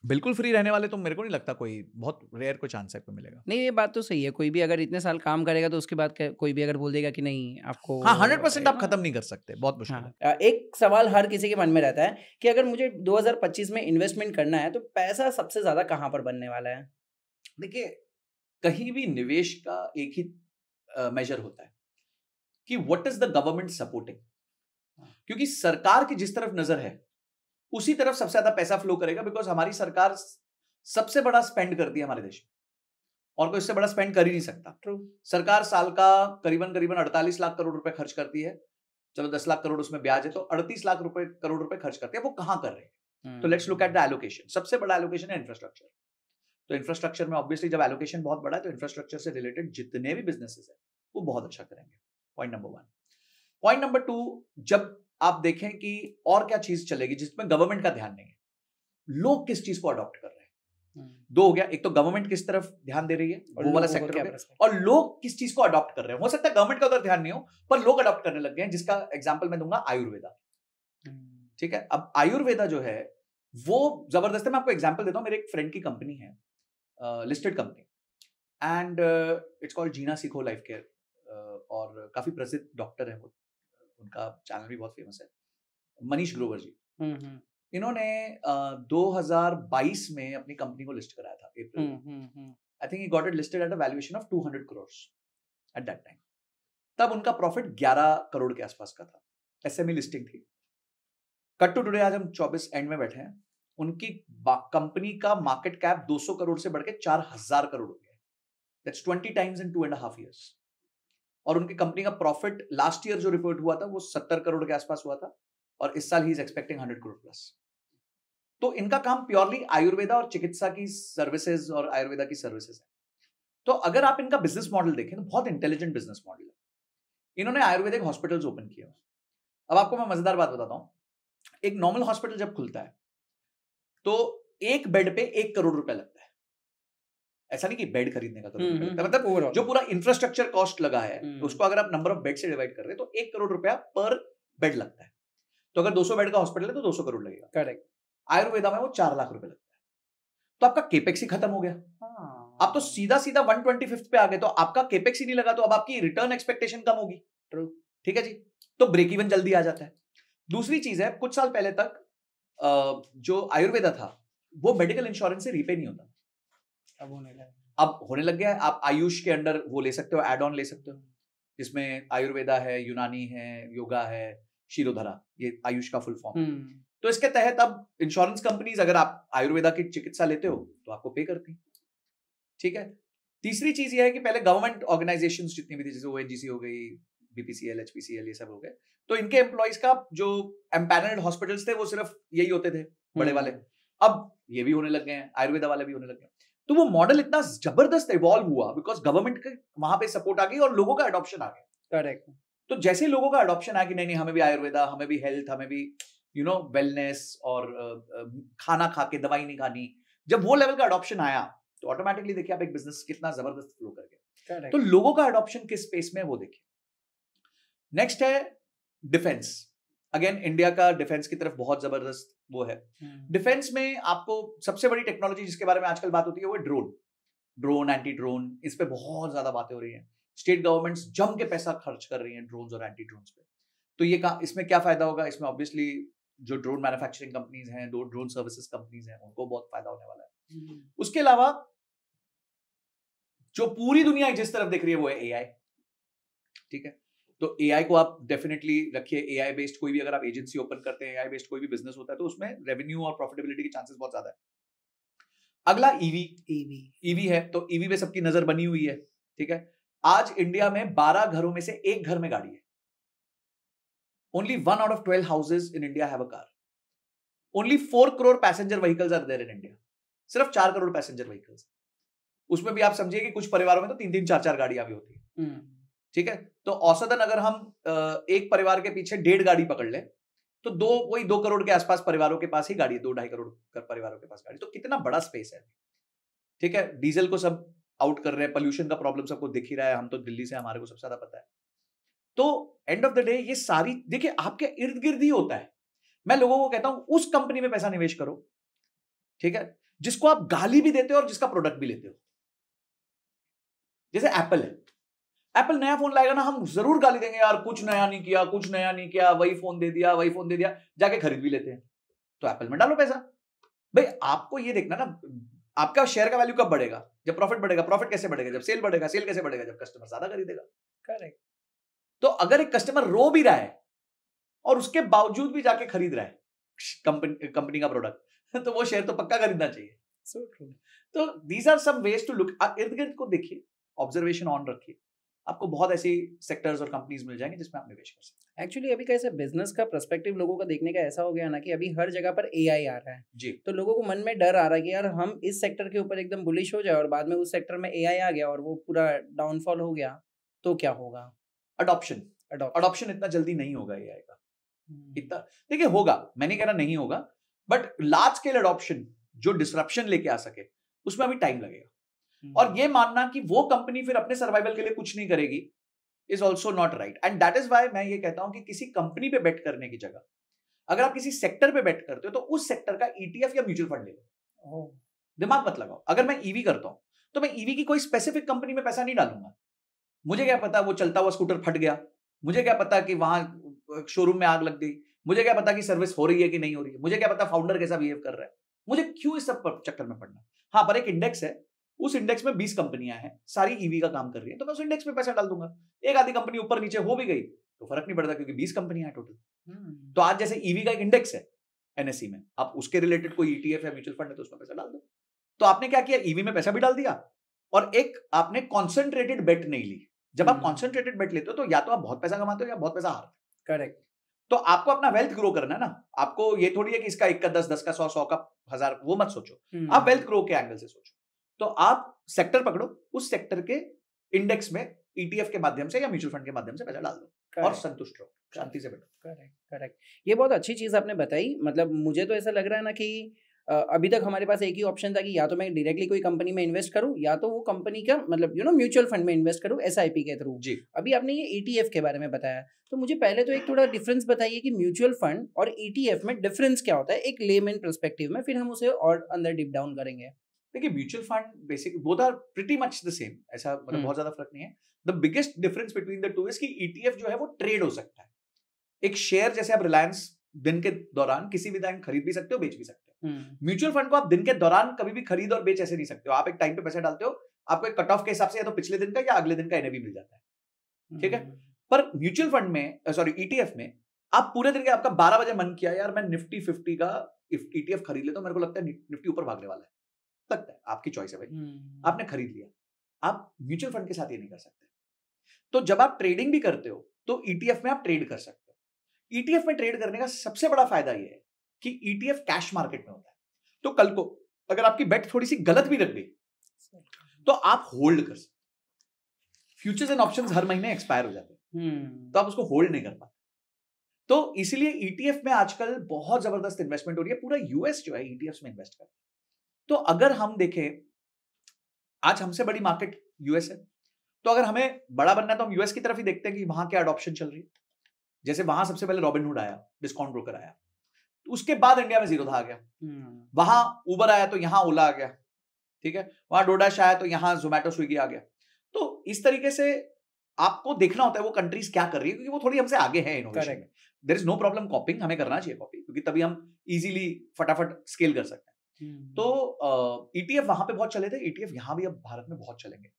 [SPEAKER 2] बिल्कुल फ्री रहने वाले तो मेरे को नहीं लगता, कोई बहुत रेयर को चांस है कोई मिलेगा।
[SPEAKER 1] नहीं, ये बात तो सही है। कोई भी अगर इतने साल काम करेगा तो उसके बाद कोई भी अगर बोल देगा कि नहीं आपको,
[SPEAKER 2] हाँ, 100% आप खत्म नहीं कर सकते, बहुत मुश्किल है।
[SPEAKER 1] एक सवाल हर किसी के मन में रहता है कि अगर मुझे 2025 में इन्वेस्टमेंट करना है तो पैसा सबसे ज्यादा कहाँ पर बनने वाला है?
[SPEAKER 2] देखिए, कहीं भी निवेश का एक ही मेजर होता है कि what is the government supporting. क्योंकि सरकार की जिस तरफ नजर है उसी तरफ सबसे ज्यादा पैसा फ्लो करेगा, बिकॉज हमारी सरकार सबसे बड़ा स्पेंड करती है हमारे देश में, और कोई इससे बड़ा स्पेंड कर ही नहीं सकता। ट्रू। सरकार साल का करीबन 48 लाख करोड़ रुपए खर्च करती है। चलो 10 लाख करोड़ उसमें ब्याज है, तो 38 लाख करोड़ रुपए खर्च करती है। वो कहां कर रहे हैं? तो let's look at the allocation. सबसे बड़ा एलोकेशन है इंफ्रास्ट्रक्चर। तो इंफ्रास्ट्रक्चर में ऑब्वियसली जब एलोकेशन बहुत बड़ा है तो इंफ्रास्ट्रक्चर से रिलेटेड जितने भी बिजनेसेस है वो बहुत अच्छा करेंगे। Point number 1। पॉइंट नंबर 2, जब आप देखें कि और क्या चीज चलेगी जिसमें गवर्नमेंट का ध्यान नहीं है, लोग किस चीज को अडॉप्ट कर रहे हैं। दो हो गया, एक तो गवर्नमेंट किस तरफ ध्यान दे रही है वो वाला सेक्टर हो गया, और लोग किस चीज को अडॉप्ट कर रहे हैं। हो सकता है गवर्नमेंट का उधर ध्यान नहीं हो पर लोग अडॉप्ट करने लग गए हैं, जिसका एग्जांपल मैं दूंगा आयुर्वेदा। ठीक है, अब आयुर्वेदा जो है वो जबरदस्त है। मैं आपको एग्जांपल देता हूं, मेरे एक फ्रेंड की कंपनी है, listed company, and it's called Jeena Sikho life care, और काफी प्रसिद्ध डॉक्टर है वो, उनका चैनल भी बहुत फेमस है, मनीष ग्रोवर जी। इन्होंने 2022 में अपनी कंपनी को लिस्ट कराया था अप्रैल में। I think he got it listed at a valuation of 200 crore at that time. तब उनका प्रॉफिट 11 करोड़ के आसपास का था, एसएमई लिस्टिंग थी। कट टू टुडे, आज हम 24 एंड में बैठे हैं, उनकी कंपनी का मार्केट कैप 200 करोड़ से बढ़ के 4000 करोड़ हो गया। That's 20 times in 2.5 years। और उनकी कंपनी का प्रॉफिट लास्ट ईयर जो रिपोर्ट हुआ था वो 70 करोड़ के आसपास हुआ था, और इस साल he is expecting 100 crore plus. तो इनका काम प्योरली आयुर्वेदा और चिकित्सा की सर्विसेज और आयुर्वेदा की सर्विसेज है। तो अगर आप इनका बिजनेस मॉडल देखें तो बहुत इंटेलिजेंट बिजनेस मॉडल है। इन्होंने आयुर्वेदिक हॉस्पिटल्स ओपन किए। अब आपको मैं मजेदार बात बताता हूं, एक नॉर्मल हॉस्पिटल जब खुलता है तो एक बेड पे 1 करोड़ रुपए लगता है। ऐसा नहीं कि बेड खरीदने का करोड़ रुपए लगता है, मतलब जो पूरा इंफ्रास्ट्रक्चर कॉस्ट लगा है उसको अगर आप नंबर ऑफ बेड से डिवाइड कर दे तो 1 करोड़ रुपया पर बेड लगता है। तो अगर 200 बेड का हॉस्पिटल है तो 200 करोड़ लगेगा।
[SPEAKER 1] करेक्ट।
[SPEAKER 2] आयुर्वेदा में वो 4 लाख रुपए लगता है। तो आपका केपेक्स ही खत्म हो गया। आप तो सीधा सीधा 125th पे आ गए, तो आपका केपेक्स ही नहीं लगा, तो अब आपकी रिटर्न एक्सपेक्टेशन कम होगी। ट्रू, ठीक है जी। तो ब्रेक इवन जल्दी आ जाता है। दूसरी चीज है, कुछ साल पहले तक जो आयुर्वेदा था वो मेडिकल इंश्योरेंस से रीपे नहीं होता, अब होने लग गया है। आप आयुष के अंडर वो ले सकते हो, एड ऑन ले सकते हो, जिसमें आयुर्वेदा है, यूनानी है, योगा है, शिरोधरा, ये आयुष का फुल फॉर्म। तो इसके तहत अब इंश्योरेंस कंपनीज अगर आप आयुर्वेदा की चिकित्सा लेते हो तो आपको पे करती हैं। ठीक है। तीसरी चीज ये है कि पहले गवर्नमेंट ऑर्गेनाइजेशंस जितनी भी थी, जैसे ओएनजीसी हो गई, बीपीसीएल, एचपीसीएल, ये सब हो गए, तो इनके एम्प्लॉइज का जो एम्पैनल्ड हॉस्पिटल्स थे वो सिर्फ यही होते थे, बड़े वाले। अब ये भी होने लग गए हैं, आयुर्वेदा वाले भी होने लग गए। तो वो मॉडल इतना जबरदस्त इवॉल्व हुआ बिकॉज गवर्नमेंट के वहां पे सपोर्ट आ गई और लोगों का अडॉप्शन आ गया। करेक्ट। तो जैसे लोगों का अडॉप्शन आया कि नहीं हमें भी आयुर्वेदा, हमें भी हेल्थ, हमें भी वेलनेस और खाना खा के दवाई नहीं खानी, जब वो लेवल का अडॉप्शन आया तो ऑटोमेटिकली देखिए आप एक बिजनेस कितना जबरदस्त फ्लो कर गया। तो लोगों का अडॉप्शन किस स्पेस में वो देखिए। नेक्स्ट है डिफेंस। अगेन इंडिया का डिफेंस की तरफ बहुत जबरदस्त वो है। डिफेंस में आपको सबसे बड़ी टेक्नोलॉजी जिसके बारे में आजकल बात होती है वो ड्रोन, एंटी ड्रोन, इस पे बहुत ज्यादा बातें हो रही हैं। स्टेट गवर्नमेंट्स जम के पैसा खर्च कर रही हैं ड्रोन्स और एंटी ड्रोन्स पे। तो ये इसमें क्या फायदा होगा? इसमें ऑब्वियसली जो ड्रोन मैन्युफैक्चरिंग कंपनीज हैं, ड्रोन सर्विसेज कंपनीज हैं, उनको बहुत फायदा होने वाला है। उसके अलावा जो पूरी दुनिया जिस तरफ देख रही है वो है एआई। ठीक है, तो एआई को आप डेफिनेटली रखिए। एआई बेस्ड कोई भी अगर आप एजेंसी ओपन करते हैं, एआई बेस्ड कोई भी बिजनेस होता है, तो उसमें रेवेन्यू और प्रॉफिटेबिलिटी के चांसेस बहुत ज्यादा है। अगला ईवी है, तो ईवी पे सबकी नजर बनी हुई है। ठीक है, आज इंडिया में 12 घरों में से एक घर में गाड़ी है। Only 1 out of 12 houses in India have a car. Only 4 crore passenger vehicles are there in India. सिर्फ 4 करोड़ पैसेंजर व्हीकल्स। उसमें भी आप समझिए कि कुछ परिवारों में तो 3-3, 4-4 गाड़ियां भी होती है। ठीक है, तो औसतन अगर हम एक परिवार के पीछे 1.5 गाड़ी पकड़ ले तो 2 करोड़ के आसपास परिवारों के पास ही गाड़ी है, 2-2.5 करोड़ परिवारों के पास गाड़ी। तो कितना बड़ा स्पेस है। ठीक है, डीजल को सब आउट कर रहे हैं, पोल्यूशन का प्रॉब्लम सबको दिख ही रहा है, हम तो दिल्ली से, हमारे को सबसे ज्यादा पता है। तो एंड ऑफ द डे ये सारी देखिए आपके इर्द गिर्द ही होता है। मैं लोगों को कहता हूं उस कंपनी में पैसा निवेश करो, ठीक है, जिसको आप गाली भी देते हो और जिसका प्रोडक्ट भी लेते हो। जैसे एप्पल है, एप्पल नया फोन लाएगा ना, हम जरूर गाली देंगे, यार कुछ नया नहीं किया, कुछ नया नहीं किया, वही फोन दे दिया, वही फोन दे दिया, जाके खरीद भी लेते हैं। तो एप्पल में डालो पैसा। भाई आपको ये देखना ना, आपका शेयर का वैल्यू कब बढ़ेगा? जब प्रॉफिट बढ़ेगा। प्रॉफिट कैसे बढ़ेगा? जब सेल बढ़ेगा। सेल कैसे बढ़ेगा? जब कस्टमर ज्यादा खरीदेगा। करेक्ट। तो अगर एक कस्टमर रो भी रहा है और उसके बावजूद भी जाके खरीद रहा है कंपनी का प्रोडक्ट, तो वो शेयर तो पक्का खरीदना चाहिए। So true. तो these are some ways to look। इर्द गिर्द को देखिए, ऑब्जर्वेशन ऑन रखिए, आपको बहुत ऐसी सेक्टर्स और कंपनीज मिल जाएंगे जिसमें आप निवेश कर सकते हैं।
[SPEAKER 1] एक्चुअली अभी कैसे बिजनेस का पर्सपेक्टिव लोगों का देखने का ऐसा हो गया ना कि अभी हर जगह पर एआई आ रहा है जी। तो लोगों को मन में डर आ रहा है कि यार हम इस सेक्टर के ऊपर एकदम बुलिश हो जाए और बाद में उस सेक्टर में एआई आ गया और वो पूरा डाउनफॉल हो गया तो क्या होगा?
[SPEAKER 2] अडॉप्शन इतना जल्दी नहीं होगा एआई का। इतना देखिए होगा, मैं नहीं कह रहा नहीं होगा, बट लार्ज स्केल अडॉप्शन जो डिसरप्शन लेके आ सके उसमें अभी टाइम लगेगा। और ये मानना कि वो कंपनी फिर अपने सर्वाइवल के लिए कुछ नहीं करेगी is also not right. And that is why मैं ये कहता हूं कि किसी कंपनी पे बेट करने की जगह अगर आप किसी सेक्टर पे बेट करते हो तो उस सेक्टर का ETF या म्यूचुअल फंड ले लो। दिमाग मत लगाओ। अगर मैं ईवी करता हूं तो मैं ईवी की कोई स्पेसिफिक कंपनी में पैसा नहीं डालूंगा। मुझे क्या पता वो चलता हुआ स्कूटर फट गया, मुझे क्या पता कि वहां शोरूम में आग लग गई, मुझे क्या पता कि सर्विस हो रही है कि नहीं हो रही है, मुझे क्या पता फाउंडर कैसा बिहेव कर रहा है, मुझे क्यों इस सब चक्कर में पड़ना। हाँ, पर एक इंडेक्स है, उस इंडेक्स में 20 कंपनियां हैं, सारी ईवी का काम कर रही है, तो मैं उस इंडेक्स में पैसा डाल दूंगा। एक आधी कंपनी ऊपर नीचे हो भी गई तो फर्क नहीं पड़ता क्योंकि 20 कंपनियां हैं टोटल। तो आज जैसे ईवी का एक इंडेक्स है NSE में, आप उसके रिलेटेड कोई ETF या म्यूचुअल फंड है तो उसमें पैसा डाल दो। तो आपने क्या किया, ईवी में पैसा भी डाल दिया और एक आपने कॉन्सेंट्रेटेड बेट नहीं ली। जब आप कॉन्सेंट्रेटेड बेट लेते हो तो या तो आप बहुत पैसा कमाते हो या बहुत पैसा हारते हो।
[SPEAKER 1] करेक्ट।
[SPEAKER 2] तो आपको अपना वेल्थ ग्रो करना है ना, आपको ये थोड़ी है कि इसका 1 का 10, 10 का 100, 100 का 1000, वो मत सोचो। आप वेल्थ ग्रो के एंगल से सोचो। तो आप सेक्टर पकड़ो, उस सेक्टर के इंडेक्स में ETF के माध्यम से या म्यूचुअल फंड के माध्यम से पैसा डाल दो और संतुष्ट रहो, शांति से बैठो।
[SPEAKER 1] Correct correct. ये बहुत अच्छी चीज आपने बताई। मतलब मुझे तो ऐसा लग रहा है ना कि अभी तक हमारे पास एक ही ऑप्शन था कि या तो मैं डायरेक्टली कोई कंपनी में इन्वेस्ट करूं या तो वो कंपनी का मतलब म्यूचुअल फंड में इन्वेस्ट करूं SIP के थ्रू। अभी आपने ये ETF के बारे में बताया, तो मुझे पहले तो एक थोड़ा डिफरेंस बताइए कि म्यूचुअल फंड और ETF में डिफरेंस क्या होता है एक लेमैन पर्सपेक्टिव में, फिर हम उसे और अंदर डीप डाउन करेंगे।
[SPEAKER 2] देखिए, mutual fund basic both are pretty much the same, ऐसा मतलब बहुत ज्यादा फर्क नहीं है। The biggest difference between the two is कि ETF जो है वो ट्रेड हो सकता है। एक शेयर जैसे आप रिलायंस दिन के दौरान किसी भी टाइम खरीद भी सकते हो, बेच भी सकते हो। म्यूचुअल फंड को आप दिन के दौरान कभी भी खरीद और बेच ऐसे नहीं सकते हो। आप एक टाइम पे पैसा डालते हो, आपको एक कट ऑफ के हिसाब से या तो पिछले दिन का या अगले दिन का NAV मिल जाता है, ठीक है। पर म्यूचुअल फंड में ETF में आप पूरे दिन के, आपका 12 बजे मन किया यार मैं निफ्टी 50 का ETF खरीद लेता हूं, मेरे को लगता है निफ्टी ऊपर भागने वाला है, लगता है, आपकी चॉइस है भाई, आपने खरीद लिया। आप म्यूचुअल फंड के साथ ये नहीं कर सकते। तो जब आप ट्रेडिंग भी करते हो तो ETF में आप ट्रेड कर सकते हो। ETF में ट्रेड करने का सबसे बड़ा फायदा यह है कि ETF कैश मार्केट में होता है। तो कल को अगर आपकी बेट थोड़ी सी गलत भी लग गई तो आप होल्ड कर सकते। फ्यूचर्स एंड ऑप्शंस हर महीने एक्सपायर हो जाते हैं, तो आप उसको होल्ड नहीं कर पाते। तो इसलिए ETF में आजकल बहुत जबरदस्त इन्वेस्टमेंट हो रही है। पूरा US जो है ETFs में इन्वेस्ट करता है। तो अगर हम देखें, आज हमसे बड़ी मार्केट US है, तो अगर हमें बड़ा बनना है तो हम US की तरफ ही देखते हैं कि वहां क्या अडॉप्शन चल रही है। जैसे वहां सबसे पहले रॉबिनहुड आया, डिस्काउंट ब्रोकर आया, तो उसके बाद इंडिया में ज़ीरोधा आ गया, वहां उबर आया तो यहां ओला आ गया, ठीक है, वहां डोडैश आया तो यहां जोमेटो स्विगी आ गया। तो इस तरीके से आपको देखना होता है वो कंट्रीज क्या कर रही है, क्योंकि वो थोड़ी हमसे आगे है इनोवेशन में। There is no problem copying, हमें करना चाहिए कॉपी, क्योंकि तभी हम इजीली फटाफट स्केल कर सकते हैं। तो ETF वहां पे बहुत चले थे, ETF यहां भी अब भारत में बहुत चलेंगे।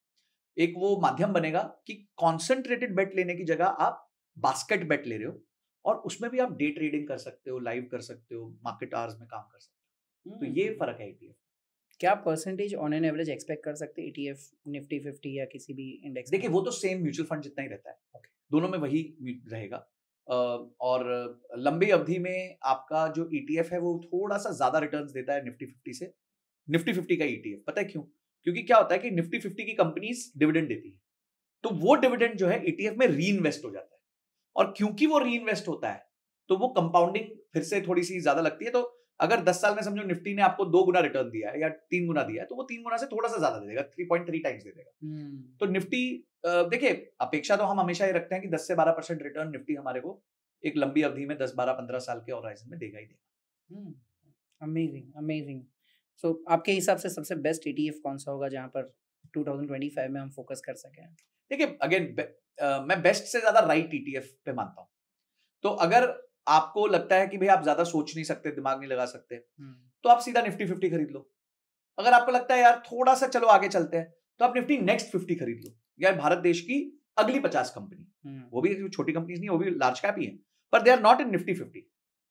[SPEAKER 2] एक वो माध्यम बनेगा कि कॉन्सेंट्रेटेड बेट लेने की जगह आप बास्केट बेट ले रहे हो और उसमें भी आप डे ट्रेडिंग कर सकते हो, लाइव कर सकते हो, मार्केट आवर्स में काम कर सकते हो। तो ये फर्क है ETF।
[SPEAKER 1] क्या percentage on an average expect कर सकते हैं ETF निफ्टी 50 या किसी भी इंडेक्स?
[SPEAKER 2] देखिए, वो तो सेम म्यूचुअल फंड जितना ही रहता है, दोनों में वही रहेगा। और लंबी अवधि में आपका जो ETF है वो थोड़ा सा ज्यादा रिटर्न्स देता है निफ्टी 50 से। निफ्टी 50 का ETF पता है क्यों? क्योंकि क्या होता है कि निफ्टी 50 की कंपनीज डिविडेंड देती है, तो वो डिविडेंड जो है ETF में री इन्वेस्ट हो जाता है, और क्योंकि वो री इन्वेस्ट होता है तो वो कंपाउंडिंग फिर से थोड़ी सी ज्यादा लगती है। तो अगर 10 साल में समझो निफ्टी ने आपको 2 गुना रिटर्न दिया है या 3 गुना दिया है, तो वो 3 गुना से थोड़ा सा ज्यादा दे देगा, 3.3 टाइम्स दे देगा। तो निफ्टी, देखिए, अपेक्षा तो हम हमेशा ये रखते हैं कि 10 से 12% रिटर्न निफ्टी हमारे को एक लंबी अवधि में 10, 12, 15 साल के होराइजन में देगा ही देगा।
[SPEAKER 1] Amazing amazing. सो आपके हिसाब से सबसे बेस्ट ETF कौन सा होगा जहां पर 2025 में हम फोकस कर सकें?
[SPEAKER 2] देखिए, अगेन मैं बेस्ट से ज्यादा राइट ETF पे मानता हूँ। तो अगर आपको लगता है कि भाई आप ज्यादा सोच नहीं सकते, दिमाग नहीं लगा सकते, तो आप सीधा निफ्टी 50 खरीद लो। अगर आपको लगता है यार थोड़ा सा चलो आगे चलते हैं, तो आप निफ्टी नेक्स्ट 50 खरीद लो, या भारत देश की अगली 50 कंपनी, वो भी छोटी कंपनीज नहीं, वो भी लार्ज कैप ही है, पर they are not in Nifty 50,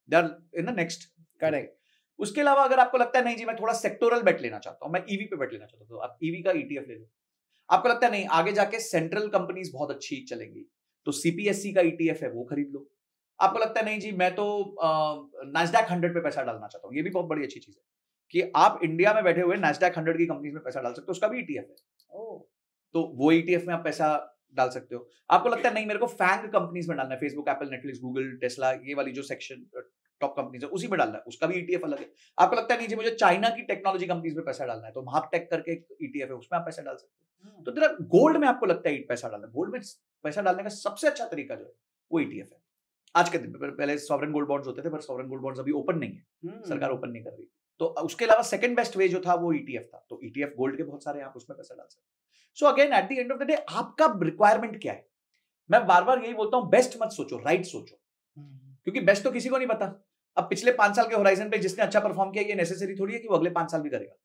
[SPEAKER 2] they are in the next.
[SPEAKER 1] Correct.
[SPEAKER 2] उसके अलावा अगर आपको लगता है नहीं जी मैं थोड़ा सेक्टोरल बेट लेना चाहता हूं, मैं EV पे बेट लेना चाहता हूं, तो आप EV का ETF ले लो। आपको लगता है नहीं आगे जाके सेंट्रल कंपनीज बहुत अच्छी चलेंगी, तो CPSE का ETF है वो खरीद लो। आपको लगता है नहीं जी मैं तो नैस्डैक 100 पे पैसा डालना चाहता हूँ, ये भी बहुत बड़ी अच्छी चीज है कि आप इंडिया में बैठे हुए नैस्डैक 100 की कंपनीज में पैसा डाल सकते हो, उसका भी ETF है, तो वो ETF में आप पैसा डाल सकते हो। आपको लगता है नहीं मेरे को फैंग कंपनीज में डालना है, Facebook, Apple, Netflix, Google, Tesla, ये वाली जो सेक्शन टॉप कंपनीज है उसी में डालना है, उसका भी ईटीएफ अलग है। आपको लगता है नहीं जी मुझे चाइना की टेक्नोलॉजी कंपनीज में पैसा डालना है, तो महापटेक करके एक ईटीएफ है, उसमें आप पैसा डाल सकते हो। तो तेरा गोल्ड में आपको लगता है पैसा डालना, गोल्ड में पैसा डालने का सबसे अच्छा तरीका जो है वो ईटीएफ है। आज के दिन में पहले सॉवरेन गोल्ड बॉन्ड्स होते थे, पर सॉवरेन गोल्ड बॉन्ड्स अभी ओपन नहीं है, सरकार ओपन नहीं कर रही, तो उसके अलावा सेकंड बेस्ट वे जो था वो ईटीएफ था। तो ईटीएफ गोल्ड के बहुत सारे, आप उसमें पैसा डाल सकते हैं। So again at the end of the day आपका रिक्वायरमेंट क्या है। मैं बार बार यही बोलता हूं, बेस्ट मत सोचो, राइट सोचो, क्योंकि बेस्ट तो किसी को नहीं पता। अब पिछले 5 साल के होराइजन पे जिसने अच्छा परफॉर्म किया, ये नेसेसरी थोड़ी है कि वो अगले 5 साल भी करेगा।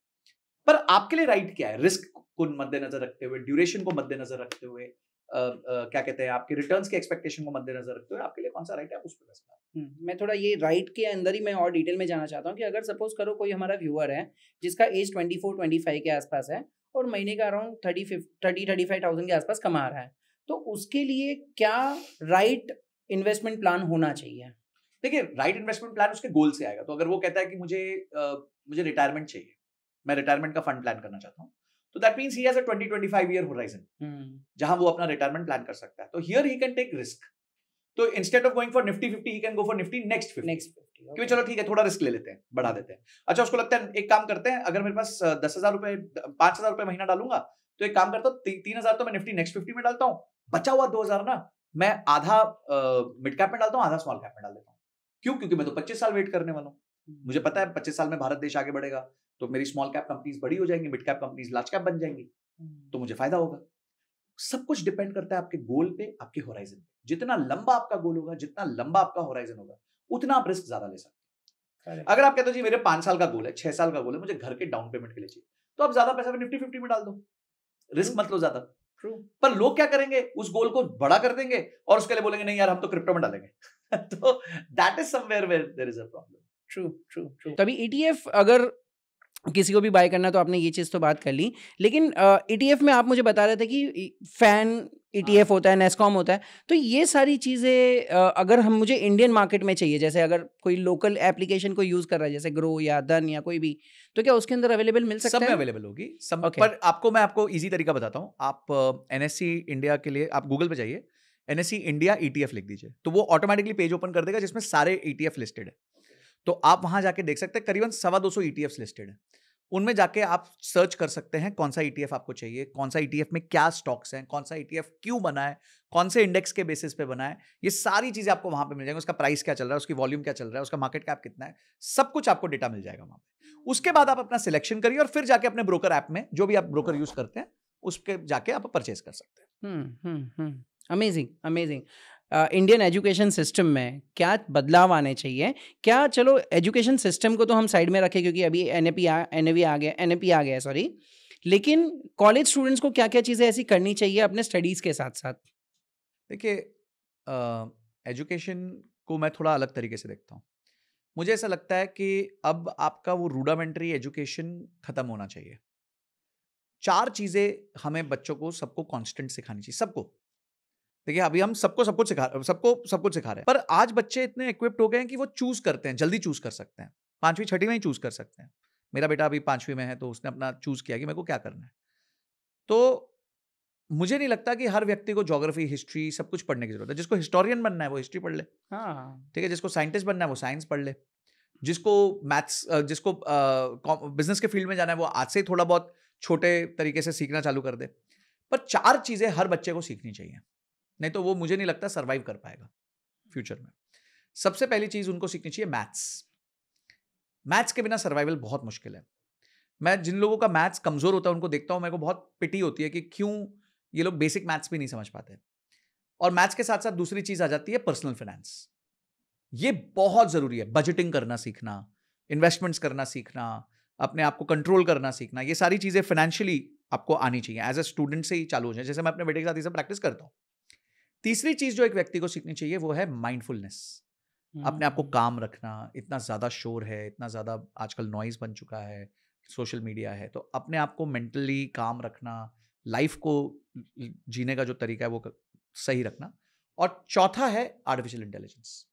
[SPEAKER 2] पर आपके लिए राइट क्या है, रिस्क को मद्देनजर रखते हुए, ड्यूरेशन को मद्देनजर रखते हुए, क्या कहते हैं, आपके रिटर्न्स के एक्सपेक्टेशन को मद्देनजर रखते हुए आपके लिए कौन सा राइट है, आप उस पर पैसा।
[SPEAKER 1] मैं थोड़ा ये राइट के अंदर ही मैं और डिटेल में जाना चाहता हूँ कि अगर सपोज करो कोई हमारा व्यूअर है जिसका एज 24-25 के आसपास है और महीने का अराउंड 30-35,000 के आसपास कमा रहा है, तो उसके लिए क्या राइट इन्वेस्टमेंट प्लान होना चाहिए?
[SPEAKER 2] देखिए, राइट इन्वेस्टमेंट प्लान उसके गोल से आएगा। तो अगर वो कहता है कि मुझे रिटायरमेंट चाहिए, मैं रिटायरमेंट का फंड प्लान करना चाहता हूँ, तो that means he has a 20-25 year horizon जहां वो अपना रिटायरमेंट प्लान कर सकता है। तो here he can take risk. तो instead of going for Nifty 50 he can go for Nifty next 50 क्योंकि चलो ठीक है, थोड़ा रिस्क ले लेते हैं, बढ़ा देते हैं। अच्छा, उसको लगता है एक काम करते हैं, अगर मेरे पास 10,000 रुपए 5,000 रुपए महीना डालूंगा, तो एक काम करता हूँ 3,000 तो मैं निफ्टी नेक्स्ट 50 में डालता हूँ, बचा हुआ 2,000 ना मैं आधा मिड कैप में डालता हूँ, आधा स्मॉल कैप में डाल देता हूँ। क्यों? क्योंकि मैं तो 25 साल वेट करने वाला हूँ। मुझे पता है 25 साल में भारत देश आगे बढ़ेगा, तो मेरी स्मॉल कैप कंपनीज बड़ी हो जाएंगी, mid cap companies large cap बन जाएंगी, तो मुझे फायदा होगा। सब कुछ डिपेंड करता है आपके गोल पे, आपके होराइजन पे। जितना लंबा आपका गोल होगा, जितना लंबा आपका होराइजन होगा, उतना आप रिस्क ज्यादा ले सकते हैं। अगर आप कहते हो जी मेरे 5 साल का गोल है, 6 साल का गोल है, मुझे घर के डाउन पेमेंट के लिए चाहिए, तो आप ज्यादा पैसा निफ्टी 50 में डाल दो, रिस्क मत लो ज्यादा। पर लोग क्या करेंगे, उस गोल को बड़ा कर देंगे और उसके लिए बोलेंगे नहीं यार हम तो क्रिप्टो में डालेंगे। तो that is somewhere where there is a problem.
[SPEAKER 1] True. तभी ईटीएफ अगर किसी को भी बाय करना, तो आपने ये चीज़ तो बात कर ली, लेकिन ईटीएफ में आप मुझे बता रहे थे कि फैन ईटीएफ होता है, नेस्कॉम होता है, तो ये सारी चीज़ें अगर हम मुझे इंडियन मार्केट में चाहिए, जैसे अगर कोई लोकल एप्लीकेशन को यूज़ कर रहा है जैसे ग्रो या धन या कोई भी, तो क्या उसके अंदर अवेलेबल मिल सकता है?
[SPEAKER 2] सब में अवेलेबल होगी सब। पर मैं आपको इजी तरीका बताता हूँ। आप एनएससी इंडिया के लिए आप गूगल पे जाइए, एनएससी इंडिया ईटीएफ लिख दीजिए, तो वो ऑटोमेटिकली पेज ओपन कर देगा जिसमें सारे ईटीएफ लिस्टेड है। तो आप वहां जाके देख सकते हैं, करीबन 225 ईटीएफ लिस्टेड है। उनमें जाके आप सर्च कर सकते हैं कौन सा ईटीएफ आपको चाहिए, कौन सा ईटीएफ में क्या स्टॉक्स हैं, कौन सा ईटीएफ क्यों बना है, कौन से इंडेक्स के बेसिस पे बना है, ये सारी चीजें आपको वहां पे मिल जाएंगी। उसका प्राइस क्या चल रहा है, उसकी वॉल्यूम क्या चल रहा है, उसका मार्केट कैप कितना है, सब कुछ आपको डेटा मिल जाएगा वहां पे। उसके बाद आप अपना सिलेक्शन करिए और फिर जाके अपने ब्रोकर ऐप में, जो भी आप ब्रोकर यूज करते हैं, उसके जाके आप परचेज कर सकते हैं।
[SPEAKER 1] अमेजिंग। इंडियन एजुकेशन सिस्टम में क्या बदलाव आने चाहिए? क्या, चलो एजुकेशन सिस्टम को तो हम साइड में रखें क्योंकि अभी एनएपी आ गया सॉरी, लेकिन कॉलेज स्टूडेंट्स को क्या क्या चीज़ें ऐसी करनी चाहिए अपने स्टडीज़ के साथ साथ?
[SPEAKER 2] देखिए, एजुकेशन को मैं थोड़ा अलग तरीके से देखता हूँ। मुझे ऐसा लगता है कि अब आपका वो रूडामेंट्री एजुकेशन खत्म होना चाहिए। 4 चीज़ें हमें बच्चों को सबको कांस्टेंट सिखानी चाहिए, सबको। देखिए, अभी हम सबको सब कुछ सिखा रहे हैं, पर आज बच्चे इतने इक्विप्ड हो गए हैं कि वो चूज करते हैं, जल्दी चूज कर सकते हैं, 5वीं 6वीं में ही चूज कर सकते हैं। मेरा बेटा अभी 5वीं में है, तो उसने अपना चूज किया कि मेरे को क्या करना है। तो मुझे नहीं लगता कि हर व्यक्ति को ज्योग्राफी, हिस्ट्री सब कुछ पढ़ने की जरूरत है। जिसको हिस्टोरियन बनना है वो हिस्ट्री पढ़ ले, ठीक है। जिसको साइंटिस्ट बनना है वो साइंस पढ़ ले, जिसको मैथ्स, जिसको बिजनेस के फील्ड में जाना है वो आज से ही थोड़ा बहुत छोटे तरीके से सीखना चालू कर दे। पर 4 चीजें हर बच्चे को सीखनी चाहिए, नहीं तो वो मुझे नहीं लगता सरवाइव कर पाएगा फ्यूचर में। सबसे पहली चीज उनको सीखनी चाहिए मैथ्स। मैथ्स के बिना सर्वाइवल बहुत मुश्किल है। मैं जिन लोगों का मैथ्स कमजोर होता है उनको देखता हूं, मेरे को बहुत पिटी होती है कि क्यों ये लोग बेसिक मैथ्स भी नहीं समझ पाते। और मैथ्स के साथ साथ दूसरी चीज आ जाती है पर्सनल फाइनेंस। ये बहुत जरूरी है। बजटिंग करना सीखना, इन्वेस्टमेंट्स करना सीखना, अपने आप को कंट्रोल करना सीखना, ये सारी चीजें फाइनेंशियली आपको आनी चाहिए। एज ए स्टूडेंट से ही चालू हो जाए, जैसे मैं अपने बेटे के साथ ये सब प्रैक्टिस करता हूँ। तीसरी चीज जो एक व्यक्ति को सीखनी चाहिए वो है माइंडफुलनेस। अपने आप को काम रखना। इतना ज्यादा शोर है, इतना ज्यादा आजकल नॉइज बन चुका है, सोशल मीडिया है, तो अपने आप को मेंटली काम रखना, लाइफ को जीने का जो तरीका है वो सही रखना। और चौथा है आर्टिफिशियल इंटेलिजेंस।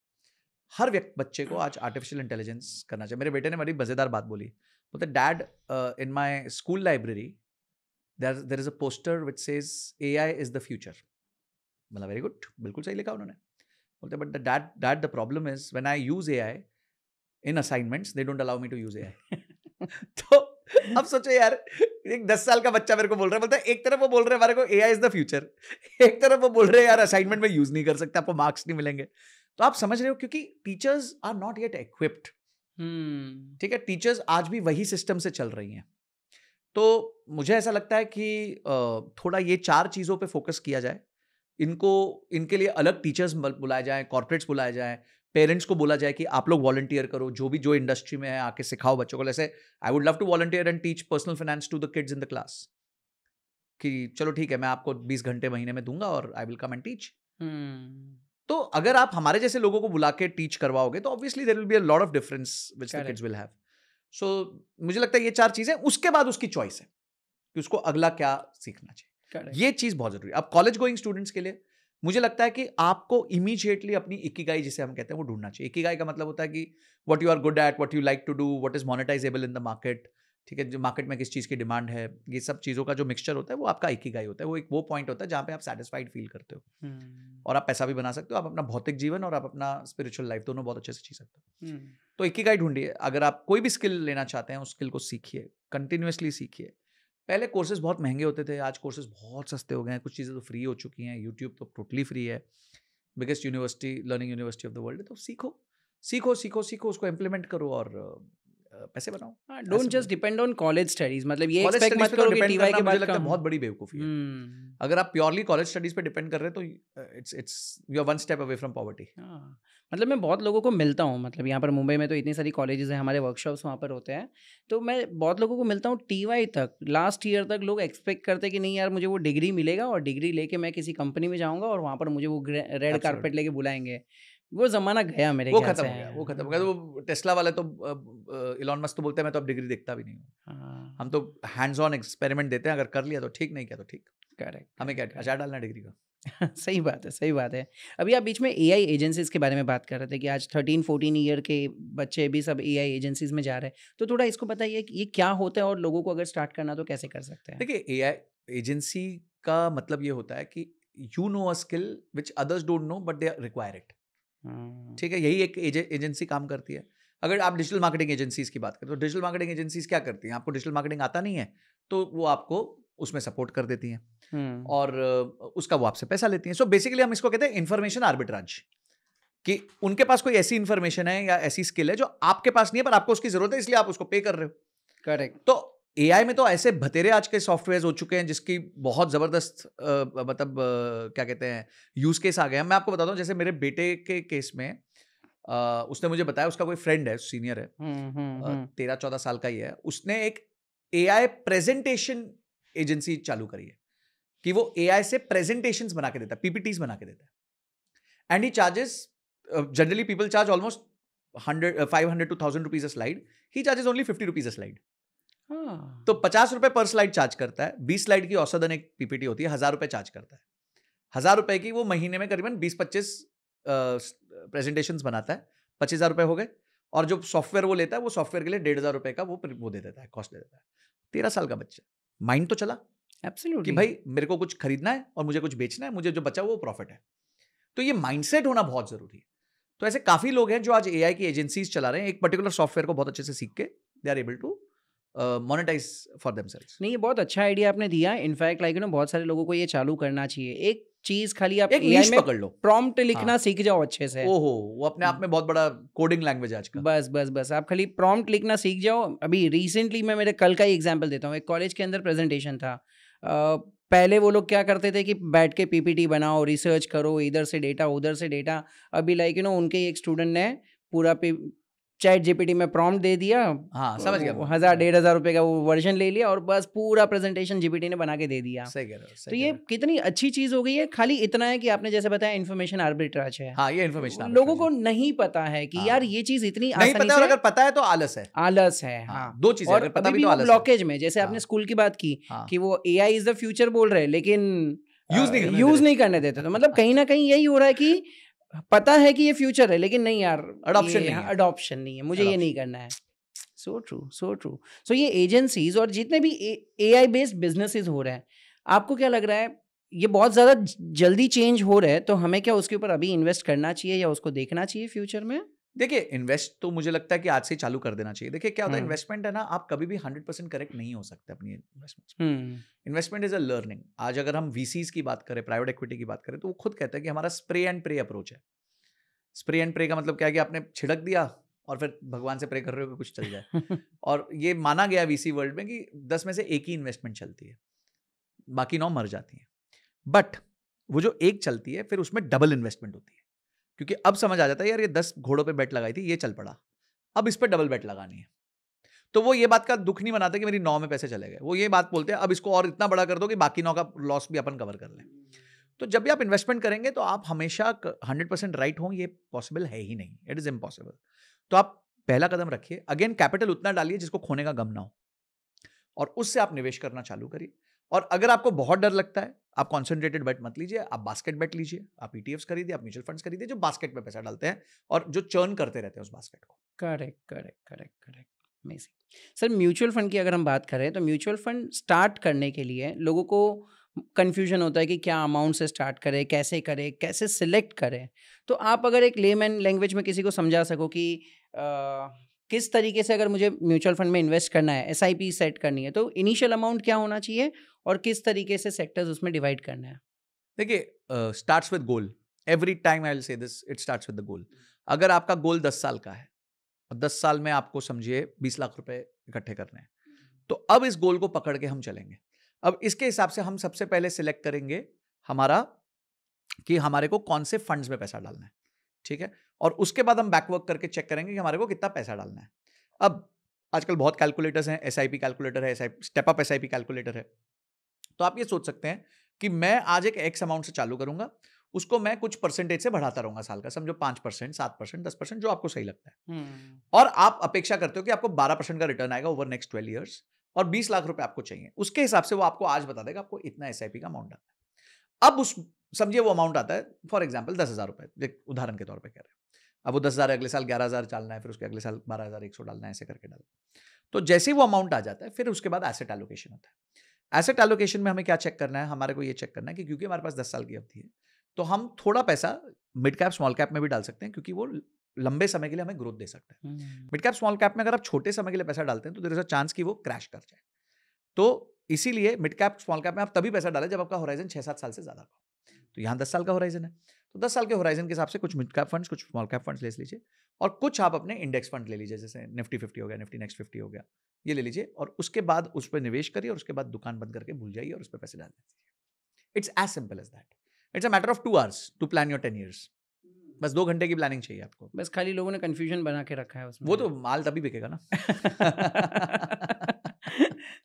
[SPEAKER 2] हर बच्चे को आज आर्टिफिशियल इंटेलिजेंस करना चाहिए। मेरे बेटे ने बड़ी मजेदार बात बोली, बोलते dad in my school library there is a poster which says AI is the future. मतलब वेरी गुड, बिल्कुल सही लिखा उन्होंने। बोलते but dad the problem is when I use AI in assignments they don't allow me to use AI. तो अब सोचो यार, एक 10 साल का बच्चा मेरे को बोल रहा है, बोलता है एक तरफ वो बोल रहे हैं हमारे को एआई इज द फ्यूचर, एक तरफ वो बोल रहे हैं यार असाइनमेंट में यूज नहीं कर सकते, आपको मार्क्स नहीं मिलेंगे। तो आप समझ रहे हो, क्योंकि teachers are not yet equipped. ठीक है, टीचर्स आज भी वही सिस्टम से चल रही हैं। तो मुझे ऐसा लगता है कि थोड़ा ये 4 चीजों पे फोकस किया जाए। इनके लिए अलग टीचर्स बुलाए जाए, कॉर्पोरेट्स बुलाए जाए, पेरेंट्स को बोला जाए कि आप लोग वॉलंटियर करो, जो इंडस्ट्री में है आके सिखाओ बच्चों को। जैसे I would love to volunteer and teach personal finance to the kids in the class, कि चलो ठीक है मैं आपको 20 घंटे महीने में दूंगा और I will come and teach. तो अगर आप हमारे जैसे लोगों को बुला के टीच करवाओगे तो obviously there will be a lot of difference which the kids will have. So मुझे लगता है ये 4 चीजें, उसके बाद उसकी चॉइस है कि उसको अगला क्या सीखना चाहिए। ये चीज बहुत जरूरी है। अब कॉलेज गोइंग स्टूडेंट्स के लिए मुझे लगता है कि आपको इमीडिएटली अपनी इकिगाई, जिसे हम कहते हैं, वो ढूंढना चाहिए। इकिगाई का मतलब होता है कि what you are good at, what you like to do, what is monetisable in the market. ठीक है, जो मार्केट में किस चीज की डिमांड है, ये सब चीजों का जो मिक्सचर होता है वो आपका इकिगाई होता है। वो एक वो पॉइंट होता है जहां पे आप सेटिस्फाइड फील करते हो और आप पैसा भी बना सकते हो, आप अपना भौतिक जीवन और आप अपना स्पिरिचुअल लाइफ दोनों बहुत अच्छे से जी सकते हो। तो इकिगाई ढूंढिए। अगर आप कोई भी स्किल लेना चाहते हैं उस स्किल को सीखिए, कंटिन्यूअसली सीखिए। पहले कोर्सेज बहुत महंगे होते थे, आज कोर्सेज बहुत सस्ते हो गए हैं, कुछ चीज़ें तो फ्री हो चुकी हैं। यूट्यूब तो टोटली फ्री है, biggest university, learning university of the world. तो सीखो सीखो सीखो सीखो, उसको इम्प्लीमेंट करो और पैसे बनाओ।
[SPEAKER 1] Don't just depend on college studies, मतलब ये एक्सपेक्ट मत करो कि टीवाई के बाद कम।
[SPEAKER 2] बहुत बड़ी बेवकूफी है अगर आप प्योरली कॉलेज स्टडीज पे डिपेंड कर रहे हैं, तो it's you are one step away from poverty.
[SPEAKER 1] मतलब मैं बहुत लोगों को मिलता हूँ, मतलब यहाँ पर मुंबई में तो इतनी सारी कॉलेजेस हैं, हमारे वर्कशॉप्स वहाँ पर होते हैं, तो मैं बहुत लोगों को मिलता हूँ टीवाई तक, लास्ट ईयर तक लोग एक्सपेक्ट करते हैं कि नहीं यार मुझे वो डिग्री मिलेगा और डिग्री लेके मैं किसी कंपनी में जाऊँगा और वहाँ पर मुझे वो रेड कारपेट लेके बुलाएंगे। वो जमाना गया मेरे ख्याल से।
[SPEAKER 2] वो खत्म हो गया। वो टेस्ला वाले तो इलॉन मस्क तो बोलते हैं मैं तो अब डिग्री देखता भी नहीं हूँ, हम तो हैंड्स ऑन एक्सपेरिमेंट देते हैं, अगर कर लिया तो ठीक, नहीं किया तो ठीक।
[SPEAKER 1] करेक्ट,
[SPEAKER 2] हमें क्या अचार डालना डिग्री का।
[SPEAKER 1] सही बात है, सही बात है। अभी आप बीच में एआई एजेंसीज के बारे में बात कर रहे थे कि आज 13-14 ईयर के बच्चे भी सब एआई एजेंसीज में जा रहे हैं, तो थोड़ा इसको बताइए कि ये क्या होता है और लोगों को अगर स्टार्ट करना तो कैसे कर सकते हैं?
[SPEAKER 2] देखिए, एआई एजेंसी का मतलब ये होता है कि you know a skill which others don't know but they require it. ठीक है, यही एक एजेंसी काम करती है। अगर आप डिजिटल मार्केटिंग एजेंसीज की बात करें तो डिजिटल मार्केटिंग एजेंसीज क्या करती हैं? आपको डिजिटल मार्केटिंग आता नहीं है तो वो आपको उसमें सपोर्ट कर देती हैं और उसका वो आपसे पैसा लेती हैं। सो बेसिकली हम इसको कहते हैं इंफॉर्मेशन आर्बिट्राज, कि उनके पास कोई ऐसी इंफॉर्मेशन है या ऐसी स्किल है जो आपके पास नहीं है पर आपको उसकी जरूरत है, इसलिए आप उसको पे कर रहे हो।
[SPEAKER 1] करेक्ट।
[SPEAKER 2] तो एआई में तो ऐसे भतेरे आज के सॉफ्टवेयर हो चुके हैं जिसकी बहुत जबरदस्त मतलब क्या कहते हैं यूज केस आ गए हैं। मैं आपको बताता हूँ, जैसे मेरे बेटे के केस में उसने मुझे बताया, उसका कोई फ्रेंड है, सीनियर है, 13-14 साल का ही है, उसने एक एआई प्रेजेंटेशन एजेंसी चालू करी है कि वो एआई से प्रेजेंटेशंस बना के देता है, पीपीटीज बना के देता है, and he charges, generally people charge almost 500 to 1000 rupees a slide, he charges only 50 rupees a slide. तो 50 रुपए पर स्लाइड चार्ज करता है। 20 स्लाइड की औसतन एक पीपीटी होती है, 1000 रुपए चार्ज करता है। 1000 रुपए की वो महीने में करीबन 20-25 प्रेजेंटेशंस बनाता है, 25,000 रुपए हो गए। और जो सॉफ्टवेयर वो लेता है, वो सॉफ्टवेयर के लिए 1,500 रुपए का वो दे देता है, कॉस्ट दे देता है। 13 साल का बच्चा, माइंड तो चला
[SPEAKER 1] एब्सोल्युटली
[SPEAKER 2] कि भाई मेरे को कुछ खरीदना है और मुझे कुछ बेचना है, मुझे जो बचा वो प्रॉफिट है। तो ये माइंडसेट होना बहुत जरूरी है। तो ऐसे काफी लोग हैं जो आज एआई की एजेंसीज चला रहे हैं, एक पर्टिकुलर सॉफ्टवेयर को बहुत अच्छे से सीख के they are able to monetise for themselves.
[SPEAKER 1] नहीं, ये बहुत अच्छा आइडिया आपने दिया। इनफैक्ट लाइक बहुत सारे लोगों को ये चालू करना चाहिए। एक चीज खाली आप
[SPEAKER 2] एआई में पकड़ लो,
[SPEAKER 1] प्रॉम्प्ट लिखना सीख जाओ अच्छे से।
[SPEAKER 2] ओहो, वो अपने आप में बहुत बड़ा कोडिंग लैंग्वेज है आज का।
[SPEAKER 1] बस आप खाली प्रॉम्प्ट लिखना सीख जाओ। अभी रिसेंटली मैं मेरे कल का ही एग्जांपल देता हूँ। एक कॉलेज के अंदर प्रेजेंटेशन था। पहले वो लोग क्या करते थे कि बैठ के पीपीटी बनाओ, रिसर्च करो, इधर से डेटा उधर से डेटा। अभी लाइक उनके एक स्टूडेंट ने पूरा चैट जीपीटी में प्रॉम्प्ट दे दिया,
[SPEAKER 2] हाँ समझ गया,
[SPEAKER 1] 1,000-1,500 रुपए का वो वर्जन ले लिया और बस पूरा प्रेजेंटेशन जीपीटी ने बना के दे दिया।
[SPEAKER 2] सही कह रहे हो।
[SPEAKER 1] तो ये कितनी अच्छी चीज हो गई है। खाली इतना है कि आपने जैसे बताया इन्फॉर्मेशन आर्बिट्राज है।
[SPEAKER 2] हाँ, ये इन्फॉर्मेशन
[SPEAKER 1] लोगों को नहीं पता है कि यार ये चीज इतनी
[SPEAKER 2] नहीं पता, और अगर पता है तो आलस है।
[SPEAKER 1] हाँ,
[SPEAKER 2] दो चीजें, अगर पता भी तो आलस है।
[SPEAKER 1] ब्लॉकेज में, जैसे आपने स्कूल की बात की कि वो एआई इज द फ्यूचर बोल रहे हैं लेकिन यूज नहीं करने देते। तो मतलब कहीं ना कहीं यही हो रहा है कि पता है कि ये फ्यूचर है लेकिन नहीं यार, अडॉप्शन नहीं है, मुझे ये नहीं करना है। So true. सो ये एजेंसीज और जितने भी एआई बेस्ड बिजनेसेस हो रहे हैं, आपको क्या लग रहा है ये बहुत ज्यादा जल्दी चेंज हो रहा है, तो हमें क्या उसके ऊपर अभी इन्वेस्ट करना चाहिए या उसको देखना चाहिए फ्यूचर में?
[SPEAKER 2] देखिए इन्वेस्ट तो मुझे लगता है कि आज से ही चालू कर देना चाहिए। देखिए क्या होता है, इन्वेस्टमेंट है ना, आप कभी भी 100% करेक्ट नहीं हो सकते अपनी investment. Investment is a learning. आज अगर हम वीसीज की बात करें, प्राइवेट इक्विटी की बात करें, तो वो खुद कहते हैं कि हमारा स्प्रे एंड प्रे अप्रोच है। स्प्रे एंड प्रे का मतलब क्या है कि आपने छिड़क दिया और फिर भगवान से प्रे कर रहे हो कि कुछ चल जाए। और ये माना गया वीसी वर्ल्ड में कि 10 में से एक ही इन्वेस्टमेंट चलती है, बाकी 9 मर जाती हैं। बट वो जो एक चलती है फिर उसमें डबल इन्वेस्टमेंट होती है, क्योंकि अब समझ आ जाता है यार ये 10 घोड़ों पे बेट लगाई थी, ये चल पड़ा, अब इस पर डबल बेट लगानी है। तो वो ये बात का दुख नहीं मनाते कि मेरी 9 में पैसे चले गए, वो ये बात बोलते हैं अब इसको और इतना बड़ा कर दो कि बाकी 9 का लॉस भी अपन कवर कर लें। तो जब भी आप इन्वेस्टमेंट करेंगे तो आप हमेशा 100% राइट हों, ये पॉसिबल है ही नहीं, इट इज इम्पॉसिबल। तो आप पहला कदम रखिए, अगेन कैपिटल उतना डालिए जिसको खोने का गम ना हो, और उससे आप निवेश करना चालू करिए। और अगर आपको बहुत डर लगता है, आप कॉन्सेंट्रेटेड बेट मत लीजिए, आप बास्केट बेट लीजिए, आप ईटीएफ्स खरीदिए, आप म्यूचुअल फंड्स खरीदिए जो बास्केट में पैसा डालते हैं और जो चर्न करते रहते हैं उस बास्केट को।
[SPEAKER 1] Correct. Amazing. Sir mutual fund की अगर हम बात करें तो म्यूचुअल फंड स्टार्ट करने के लिए लोगों को कन्फ्यूजन होता है कि क्या अमाउंट से स्टार्ट करें, कैसे सिलेक्ट करें। तो आप अगर एक लेमैन लैंग्वेज में किसी को समझा सको कि किस तरीके से अगर मुझे म्यूचुअल फंड में इन्वेस्ट करना है, एसआईपी सेट करनी है, तो इनिशियल अमाउंट क्या होना चाहिए और किस तरीके से सेक्टर्स उसमें डिवाइड करना है?
[SPEAKER 2] देखिए starts with goal. Every time I will say this, it starts with the goal. अगर आपका गोल 10 साल का है और 10 साल में आपको समझिए 20 लाख रुपए इकट्ठे करने हैं, तो अब इस गोल को पकड़ के हम चलेंगे। अब इसके हिसाब से हम सबसे पहले सिलेक्ट करेंगे हमारा कि हमारे को कौन से फंड्स में पैसा डालना है, ठीक है। और उसके बाद हम बैकवर्क करके चेक करेंगे कि हमारे को कितना पैसा डालना है। अब आजकल बहुत कैलकुलेटर्स हैं, एसआईपी कैलकुलेटर है, स्टेप अप एसआईपी कैलकुलेटर है। तो आप ये सोच सकते हैं कि मैं आज एक एक्स अमाउंट से चालू करूंगा, उसको मैं कुछ परसेंटेज से बढ़ाता रहूंगा साल का, समझो 5%, 7%, 10%, जो आपको सही लगता है। और आप अपेक्षा करते हो कि आपको 12% का रिटर्न आएगा ओवर नेक्स्ट 12 ईयर्स और 20 लाख रुपए आपको चाहिए। उसके हिसाब से वो आपको आज बता देगा आपको इतना एसआईपी का अमाउंट आता है। अब उस समझिए वो अमाउंट आता है फॉर एग्जाम्पल 10,000 रुपए, उदाहरण के तौर पर कह रहे हैं। अब वो 10,000 अगले साल 11,000 डालना है, फिर उसके अगले साल 12,100 डालना है, ऐसे करके डालना। तो जैसे ही वो अमाउंट आ जाता है फिर उसके बाद एसेट एलोकेशन होता है। एसेट एलोकेशन में हमें क्या चेक करना है, हमारे को ये चेक करना है कि क्योंकि हमारे पास 10 साल की अवधि है तो हम थोड़ा पैसा मिड कैप स्मॉल कैप में भी डाल सकते हैं, क्योंकि वो लंबे समय के लिए हमें ग्रोथ दे सकता है। मिड कैप स्मॉल कैप में अगर आप छोटे समय के लिए पैसा डालते हैं तो देयर इज अ चांस कि वो क्रैश कर जाए। तो इसीलिए मिड कैप स्मॉल कैप में आप तभी पैसा डालें जब आपका होराइजन 6-7 साल से ज्यादा का। तो यहाँ 10 साल का होराइजन है, तो 10 साल के होराइजन के हिसाब से कुछ मिड कैप फंड्स, कुछ स्मॉल कैप फंड्स ले लीजिए और कुछ आप अपने इंडेक्स फंड ले लीजिए, जैसे निफ्टी 50 हो गया, निफ्टी नेक्स्ट 50 हो गया, ये ले लीजिए और उसके बाद उस पर निवेश करिए और उसके बाद दुकान बंद करके भूल जाइए और उस पर पैसे डाल दीजिए। It's as simple as that. It's a matter of 2 hours to plan your 10 years। बस 2 घंटे की प्लानिंग चाहिए आपको।
[SPEAKER 1] बस खाली लोगों ने कंफ्यूजन बना के रखा है उसमें।
[SPEAKER 2] वो तो माल तभी बिकेगा ना।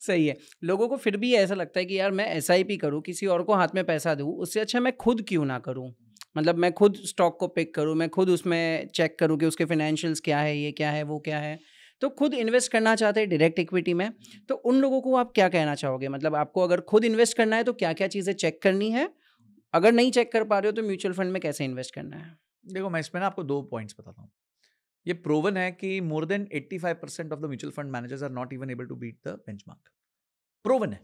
[SPEAKER 1] सही है। लोगों को फिर भी ऐसा लगता है कि यार मैं एसआईपी करूं, किसी और को हाथ में पैसा दूं, उससे अच्छा मैं खुद क्यों ना करूं। मतलब मैं खुद स्टॉक को पिक करूं, मैं खुद उसमें चेक करूं कि उसके फाइनेंशियल्स क्या है, ये क्या है, वो क्या है। तो खुद इन्वेस्ट करना चाहते हैं डायरेक्ट इक्विटी में, तो उन लोगों को आप क्या कहना चाहोगे? मतलब आपको अगर खुद इन्वेस्ट करना है तो क्या क्या चीज़ें चेक करनी है, अगर नहीं चेक कर पा रहे हो तो म्यूचुअल फंड में कैसे इन्वेस्ट करना है?
[SPEAKER 2] देखो मैं इसमें ना आपको 2 पॉइंट्स बताता हूँ। ये प्रूवन है कि more than 85% of the mutual fund managers are not even able to beat the benchmark. Proven है।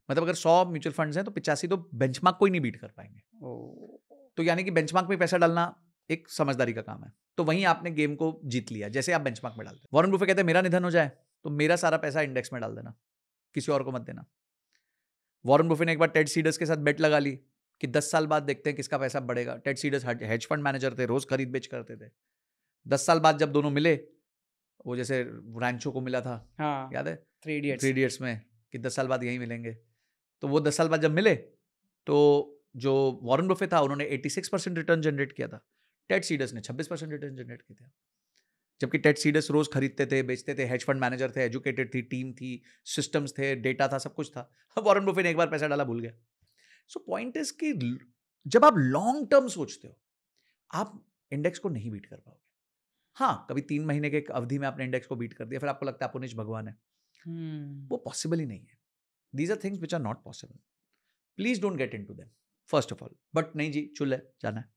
[SPEAKER 2] मतलब अगर 100 म्यूचुअल फंड्स हैं तो 85 तो बेंचमार्क कोई नहीं बीट कर पाएंगे। तो यानी कि बेंचमार्क में पैसा डालना एक समझदारी का काम है। तो वहीं आपने गेम को जीत लिया, जैसे आप बेंचमार्क में डालते हैं। वॉरेन बफेट कहते हैं मेरा निधन हो जाए तो मेरा सारा पैसा इंडेक्स में डाल देना, किसी और को मत देना। वॉरेन बफेट ने एक बार टेड सीडर्स के साथ बेट लगा ली कि 10 साल बाद देखते हैं किसका पैसा बढ़ेगा। Ted Seides hedge fund manager थे, रोज खरीद बेच करते थे। 10 साल बाद जब दोनों मिले, वो जैसे रैंचो को मिला था,
[SPEAKER 1] हाँ,
[SPEAKER 2] याद है
[SPEAKER 1] 3
[SPEAKER 2] इडियट्स में, कि 10 साल बाद यहीं मिलेंगे। तो वो 10 साल बाद जब मिले तो जो वॉरेन बफेट था उन्होंने 86% रिटर्न जनरेट किया था, टेड सीडर्स ने 26% रिटर्न जनरेट किया था। जबकि टेड सीडर्स रोज खरीदते थे, बेचते थे, हेज फंड मैनेजर थे, एजुकेटेड थी, टीम थी, सिस्टम्स थे, डेटा था, सब कुछ था। वॉरेन बफेट ने एक बार पैसा डाला भूल गया। सो पॉइंट इज कि जब आप लॉन्ग टर्म सोचते हो आप इंडेक्स को नहीं बीट कर पाओगे। हाँ, कभी 3 महीने के अवधि में आपने इंडेक्स को बीट कर दिया, फिर आपको लगता है अपुनिश भगवान है। वो पॉसिबल ही नहीं है। These are things which are not possible. Please don't get into them first of all. But नहीं जी, चुल है, जाना है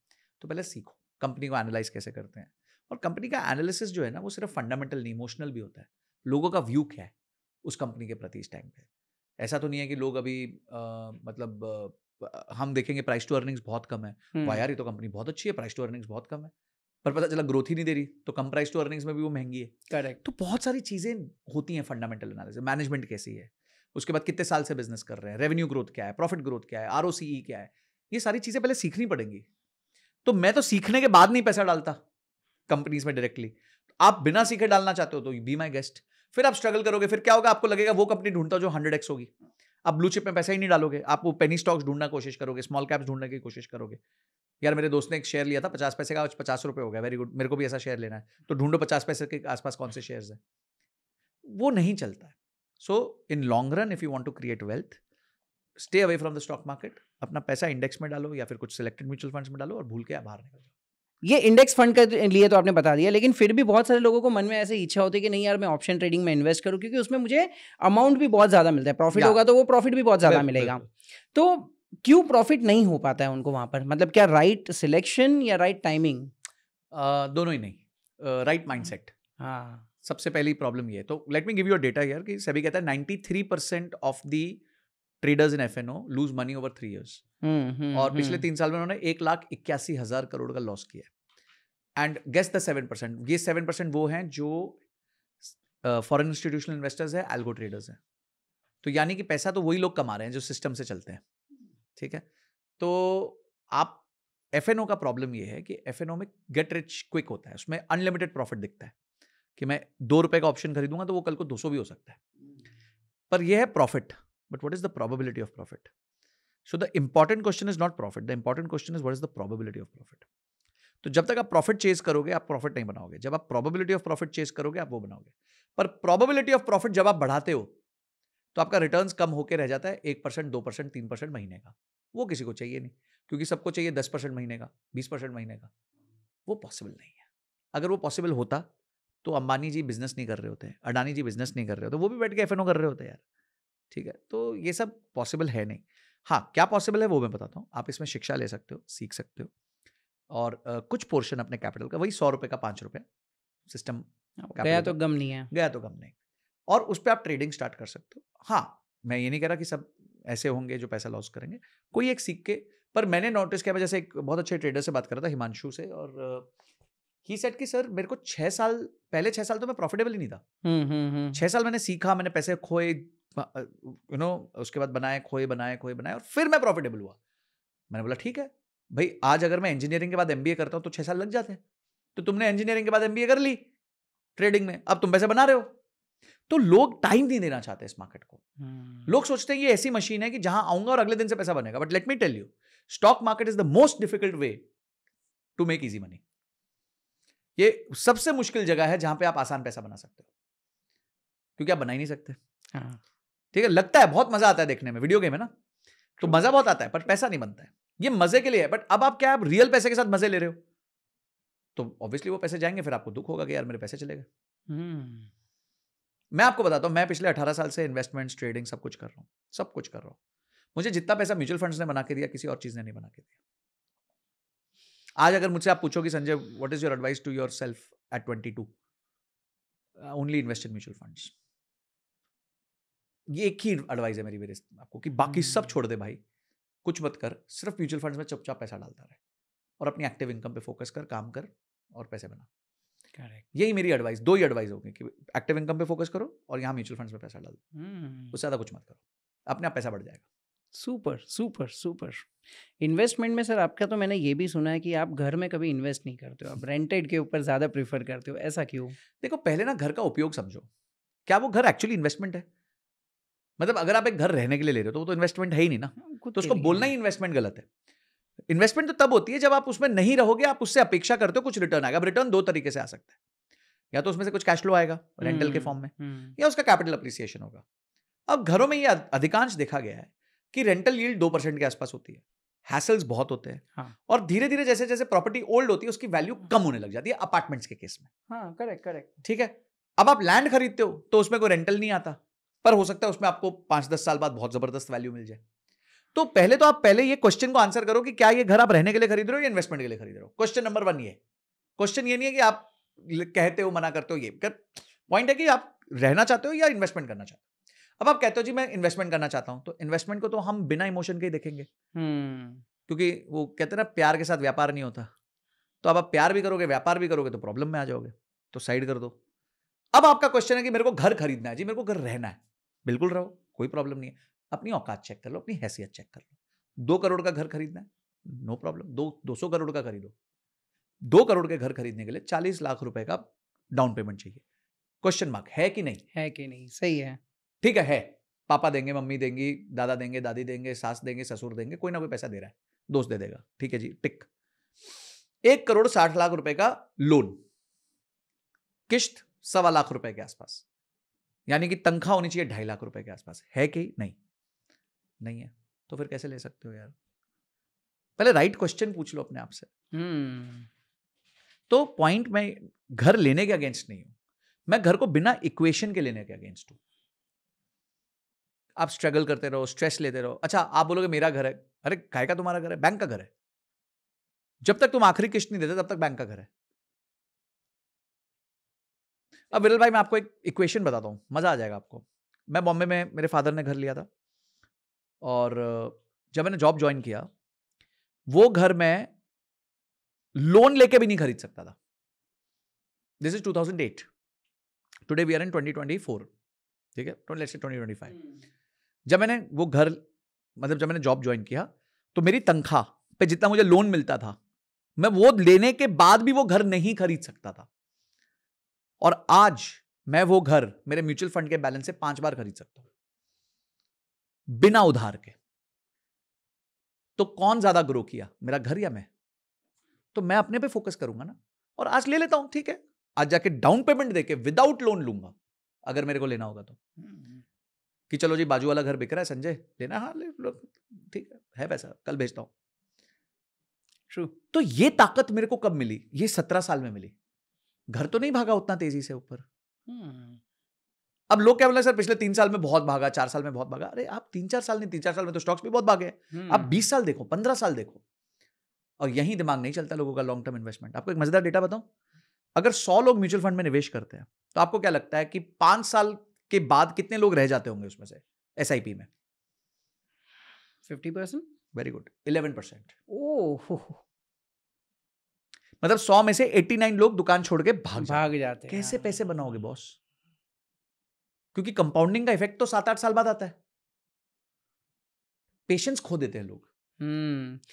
[SPEAKER 2] तो पहले सीखो कंपनी को एनालाइज कैसे करते हैं। और कंपनी का एनालिसिस जो है ना, वो सिर्फ फंडामेंटल नहीं, इमोशनल भी होता है। लोगों का व्यू क्या है उस कंपनी के प्रति इस टाइम पे। ऐसा तो नहीं है कि लोग अभी हम देखेंगे प्राइस टू अर्निंग्स बहुत कम है, वाह यार ये तो कंपनी बहुत अच्छी है, प्राइस टू अर्निंग्स बहुत कम है। पर पता चला ग्रोथ ही नहीं दे रही, तो कम प्राइस टू अर्निंग्स में भी वो महंगी है।
[SPEAKER 1] करेक्ट।
[SPEAKER 2] तो बहुत सारी चीजें होती हैं फंडामेंटल एनालिसिस, मैनेजमेंट कैसी है, उसके बाद कितने साल से बिजनेस कर रहे हैं, रेवेन्यू ग्रोथ क्या है, प्रॉफिट ग्रोथ क्या है, आरओसीई क्या है, ये सारी चीजें पहले सीखनी पड़ेंगी। तो मैं तो सीखने के बाद नहीं पैसा डालता कंपनीज में डायरेक्टली। आप बिना सीखे डालना चाहते हो तो बी माई गेस्ट। फिर आप स्ट्रगल करोगे, फिर क्या होगा, आपको लगेगा वो कंपनी ढूंढता जो 100x होगी। आप ब्लू चिप में पैसा ही नहीं डालोगे, आप वो पेनी स्टॉक्स ढूंढना कोशिश करोगे, स्मॉल कैप्स ढूंढने की कोशिश करोगे। यार मेरे दोस्त ने एक शेयर लिया था 50 पैसे का, आज 50 रुपए हो गया, वेरी गुड, मेरे को भी ऐसा शेयर लेना है, तो ढूंढो 50 पैसे के आसपास कौन से शेयर्स हैं। वो नहीं चलता है। So in long run if you want to create wealth, stay away from the stock market, अपना पैसा इंडेक्स में डालो या फिर कुछ सिलेक्टेड म्यूचुअल फंड्स में डालो और भूल के बाहर निकल जाओ।
[SPEAKER 1] ये इंडेक्स फंड के लिए तो आपने बता दिया, लेकिन फिर भी बहुत सारे लोगों को मन में ऐसे इच्छा होती है कि नहीं यार मैं ऑप्शन ट्रेडिंग में इन्वेस्ट करूं, क्योंकि उसमें मुझे अमाउंट भी बहुत ज़्यादा मिलता है, प्रॉफिट होगा तो वो प्रॉफिट भी बहुत ज़्यादा मिलेगा। तो क्यों प्रॉफिट नहीं हो पाता है उनको वहाँ पर? मतलब क्या राइट सिलेक्शन या राइट टाइमिंग?
[SPEAKER 2] दोनों ही नहीं, राइट माइंडसेट।
[SPEAKER 1] हाँ,
[SPEAKER 2] सबसे पहली प्रॉब्लम ये है। तो let me give you a data here कि सेबी कहता है 93% of the traders in FNO lose money over 3 years, और पिछले 3 साल में उन्होंने 1,81,000 करोड़ का लॉस किया है। एंड गेस द 7%, ये 7% वो हैं जो फॉरेन इंस्टीट्यूशनल इन्वेस्टर्स है, एल्गो ट्रेडर्स हैं। तो यानी कि पैसा तो वही लोग कमा रहे हैं जो सिस्टम से चलते हैं, ठीक है। तो आप एफएनओ का प्रॉब्लम ये है कि एफएनओ में गेट रिच क्विक होता है, उसमें अनलिमिटेड प्रॉफिट दिखता है कि मैं 2 रुपए का ऑप्शन खरीदूंगा तो वो कल को 200 भी हो सकता है, पर यह है profit. But what is the probability of profit? So the important question is not profit, the important question is what is the probability of profit. तो जब तक आप प्रॉफिट चेस करोगे आप प्रॉफिट नहीं बनाओगे, जब आप प्रोबेबिलिटी ऑफ प्रॉफिट चेस करोगे आप वो बनाओगे। पर प्रोबेबिलिटी ऑफ प्रॉफिट जब आप बढ़ाते हो तो आपका रिटर्न्स कम होकर रह जाता है 1%, 2%, 3% महीने का। वो किसी को चाहिए नहीं, क्योंकि सबको चाहिए 10% महीने का, 20% महीने का। वो पॉसिबल नहीं है। अगर वो पॉसिबल होता तो अंबानी जी बिजनेस नहीं कर रहे होते, अडानी जी बिजनेस नहीं कर रहे होते, वो भी बैठ के एफएनओ कर रहे होते यार, ठीक है। तो ये सब पॉसिबल है नहीं। हाँ, क्या पॉसिबल है वो मैं बताता हूँ। आप इसमें शिक्षा ले सकते हो, सीख सकते हो, और कुछ पोर्शन अपने कैपिटल का, वही 100 रुपए का 5 रुपए सिस्टम
[SPEAKER 1] गया तो गम नहीं है,
[SPEAKER 2] गया तो गम नहीं, और उस पर आप ट्रेडिंग स्टार्ट कर सकते हो। हाँ, मैं ये नहीं कह रहा कि सब ऐसे होंगे जो पैसा लॉस करेंगे, कोई एक सीख के। पर मैंने नोटिस किया, मैं जैसे एक बहुत अच्छे ट्रेडर से बात कर रहा था, हिमांशु से, और ही सेड कि सर मेरे को 6 साल पहले 6 साल तो मैं प्रॉफिटेबल ही नहीं था। 6 साल मैंने सीखा, मैंने पैसे खोए, यू नो, उसके बाद बनाए, खोए, बनाए, और फिर मैं प्रॉफिटेबल हुआ। मैंने बोला ठीक है भाई, आज अगर मैं इंजीनियरिंग के बाद एमबीए करता हूं तो 6 साल लग जाते हैं, तो तुमने इंजीनियरिंग के बाद एमबीए कर ली ट्रेडिंग में, अब तुम पैसे बना रहे हो। तो लोग टाइम नहीं देना चाहते इस मार्केट को। लोग सोचते हैं ये ऐसी मशीन है कि जहां आऊंगा और अगले दिन से पैसा बनेगा। But let me tell you, stock market is the most difficult way to make easy money. ये सबसे मुश्किल जगह है जहां पे आप आसान पैसा बना सकते हो, क्योंकि आप बना ही नहीं सकते। ठीक है, लगता है बहुत मजा आता है देखने में, वीडियो गेम है ना, तो मजा बहुत आता है, पर पैसा नहीं बनता है। ये मजे के लिए है, बट अब आप क्या, आप रियल पैसे के साथ मजे ले रहे हो, तो ऑब्वियसली वो पैसे जाएंगे, फिर आपको दुख होगा कि यार मेरे पैसे चले गए। मैं आपको बताता हूं, मैं पिछले 18 साल से इन्वेस्टमेंट्स, ट्रेडिंग सब कुछ कर रहा हूं, सब कुछ कर रहा हूं। मुझे जितना पैसा म्यूचुअल फंड्स ने बना के दिया, किसी और चीज ने नहीं बना के दिया। आज अगर मुझसे आप पूछो कि Sanjay what is your advice to your self at 22, only invest in mutual funds. ये एक ही एडवाइस है मेरी मेरे आपको, कि बाकी सब छोड़ दे भाई, कुछ मत कर, सिर्फ म्यूचुअल फंड्स में चुपचाप पैसा डालता रहे और अपनी एक्टिव इनकम पे फोकस कर, काम कर और पैसे बना। करेक्ट, यही मेरी एडवाइस, 2 ही एडवाइस होगी कि एक्टिव इनकम पे फोकस करो और यहाँ म्यूचुअल फंड्स में पैसा डाल दो, उससे ज़्यादा कुछ मत करो, अपने आप पैसा बढ़ जाएगा।
[SPEAKER 1] Super super super. इन्वेस्टमेंट में सर आपका तो मैंने ये भी सुना है कि आप घर में कभी इन्वेस्ट नहीं करते हो, आप रेंटेड के ऊपर ज़्यादा प्रीफर करते हो, ऐसा क्यों?
[SPEAKER 2] देखो, पहले ना घर का उपयोग समझो, क्या वो घर एक्चुअली इन्वेस्टमेंट है? मतलब अगर आप एक घर रहने के लिए ले रहे हो तो वो तो इन्वेस्टमेंट है ही नहीं ना, तो उसको बोलना ही इन्वेस्टमेंट गलत है। इन्वेस्टमेंट तो तब होती है जब आप उसमें नहीं रहोगे, आप उससे अपेक्षा करते हो कुछ रिटर्न आएगा। अब रिटर्न 2 तरीके से आ सकता है, या तो उसमें से कुछ कैश फ्लो आएगा रेंटल के फॉर्म में, या उसका कैपिटल अप्रिसिएशन होगा। अब घरों में ये अधिकांश देखा गया है कि रेंटल यील्ड 2% के आसपास होती है, हैसल्स बहुत होते हैं, हाँ। और धीरे धीरे जैसे जैसे प्रॉपर्टी ओल्ड होती है उसकी वैल्यू कम होने लग जाती है, अपार्टमेंट्स के केस में।
[SPEAKER 1] हाँ, करेक्ट करेक्ट,
[SPEAKER 2] ठीक है। अब आप लैंड खरीदते हो तो उसमें कोई रेंटल नहीं आता, पर हो सकता है उसमें आपको 5-10 साल बाद बहुत जबरदस्त वैल्यू मिल जाए। तो पहले ये क्वेश्चन को आंसर करो कि क्या ये घर आप रहने के लिए खरीद रहे हो या इन्वेस्टमेंट के लिए खरीद रहे हो। क्वेश्चन नंबर 1 ये। क्वेश्चन ये नहीं है कि आप कहते हो, मना करते हो, ये पॉइंट है कि आप रहना चाहते हो या इन्वेस्टमेंट करना चाहते हो। अब आप कहते हो जी मैं इन्वेस्टमेंट करना चाहता हूं, तो इन्वेस्टमेंट को तो हम बिना इमोशन के ही देखेंगे, क्योंकि वो कहते हैं ना, प्यार के साथ व्यापार नहीं होता, तो अब आप प्यार भी करोगे, व्यापार भी करोगे तो प्रॉब्लम में आ जाओगे, तो साइड कर दो। अब आपका क्वेश्चन है कि मेरे को घर खरीदना है जी, मेरे को घर रहना है, बिल्कुल रहो, कोई प्रॉब्लम नहीं है। अपनी औकात चेक कर लो, अपनी हैसियत चेक कर लो। 2 करोड़ का घर खरीदना है, नो प्रॉब्लम, 200 करोड़ का खरीदो। 2 करोड़ के घर खरीदने के लिए 40 लाख रुपए का डाउन पेमेंट चाहिए। क्वेश्चन मार्क है कि नहीं?
[SPEAKER 1] है कि नहीं? सही है।
[SPEAKER 2] ठीक है। पापा देंगे, मम्मी देंगी, दादा देंगे, दादी देंगे, सास देंगे, ससुर देंगे, कोई ना कोई पैसा दे रहा है, दोस्त दे देगा, ठीक है जी, टिक। 1 करोड़ 60 लाख रुपए का लोन, किश्त 1.25 लाख रुपए के आसपास, यानी कि तनख्वाह होनी चाहिए 2.5 लाख रुपए के आसपास, है कि नहीं? नहीं है, तो फिर कैसे ले सकते हो यार? पहले राइट क्वेश्चन पूछ लो अपने आप से। तो पॉइंट, मैं घर लेने के अगेंस्ट नहीं हूं, मैं घर को बिना इक्वेशन के लेने के अगेंस्ट हूं। आप स्ट्रगल करते रहो, स्ट्रेस लेते रहो। अच्छा, आप बोलोगे मेरा घर है, अरे काय का तुम्हारा घर है? बैंक का घर है। जब तक तुम आखिरी किश्त नहीं देते तब तक बैंक का घर है। अब विरल भाई, मैं आपको एक इक्वेशन बताता हूं, मजा आ जाएगा आपको। मैं बॉम्बे में, मेरे फादर ने घर लिया था, और जब मैंने जॉब ज्वाइन किया, वो घर में लोन लेके भी नहीं खरीद सकता था। This is 2008, today we are in 2024, ठीक है, 2025। जब मैंने वो घर, मतलब जब मैंने जॉब ज्वाइन किया, तो मेरी तनख्वाह पे जितना मुझे लोन मिलता था, मैं वो लेने के बाद भी वो घर नहीं खरीद सकता था। और आज मैं वो घर मेरे म्यूचुअल फंड के बैलेंस से 5 बार खरीद सकता हूं, बिना उधार के। तो कौन ज्यादा ग्रो किया, मेरा घर या मैं? तो मैं अपने पे फोकस करूंगा ना, और आज ले लेता हूं, ठीक है, आज जाके डाउन पेमेंट देके विदाउट लोन लूंगा अगर मेरे को लेना होगा तो। कि चलो जी, बाजू वाला घर बिक रहा है, संजय लेना? हाँ ले लो, ठीक है पैसा, कल भेजता हूं। ट्रू। तो ये ताकत मेरे को कब मिली? ये 17 साल में मिली। घर तो नहीं भागा उतना तेजी से ऊपर। अब लोग क्या बोले, सर पिछले 3 साल में बहुत भागा, 4 साल में बहुत भागा। अरे आप 3-4 साल नहीं, 3-4 साल में तो स्टॉक्स भी बहुत भागे। आप 20 साल देखो, 15 साल देखो, और यही दिमाग नहीं चलता लोगों का लॉन्ग टर्म इन्वेस्टमेंट। आपको एक मजेदार डेटा बताऊं, अगर 100 लोग म्यूचुअल फंड में निवेश करते हैं, तो आपको क्या लगता है कि 5 साल के बाद कितने लोग रह जाते होंगे उसमें से एसआईपी में?
[SPEAKER 1] 50%।
[SPEAKER 2] Very good, 11%।
[SPEAKER 1] ओह,
[SPEAKER 2] मतलब 100 में से 89 लोग दुकान छोड़ के भाग
[SPEAKER 1] जाते हैं।
[SPEAKER 2] कैसे पैसे बनाओगे बॉस? क्योंकि कंपाउंडिंग का इफेक्ट तो 7-8 साल बाद आता है। पेशेंस खो देते हैं लोग।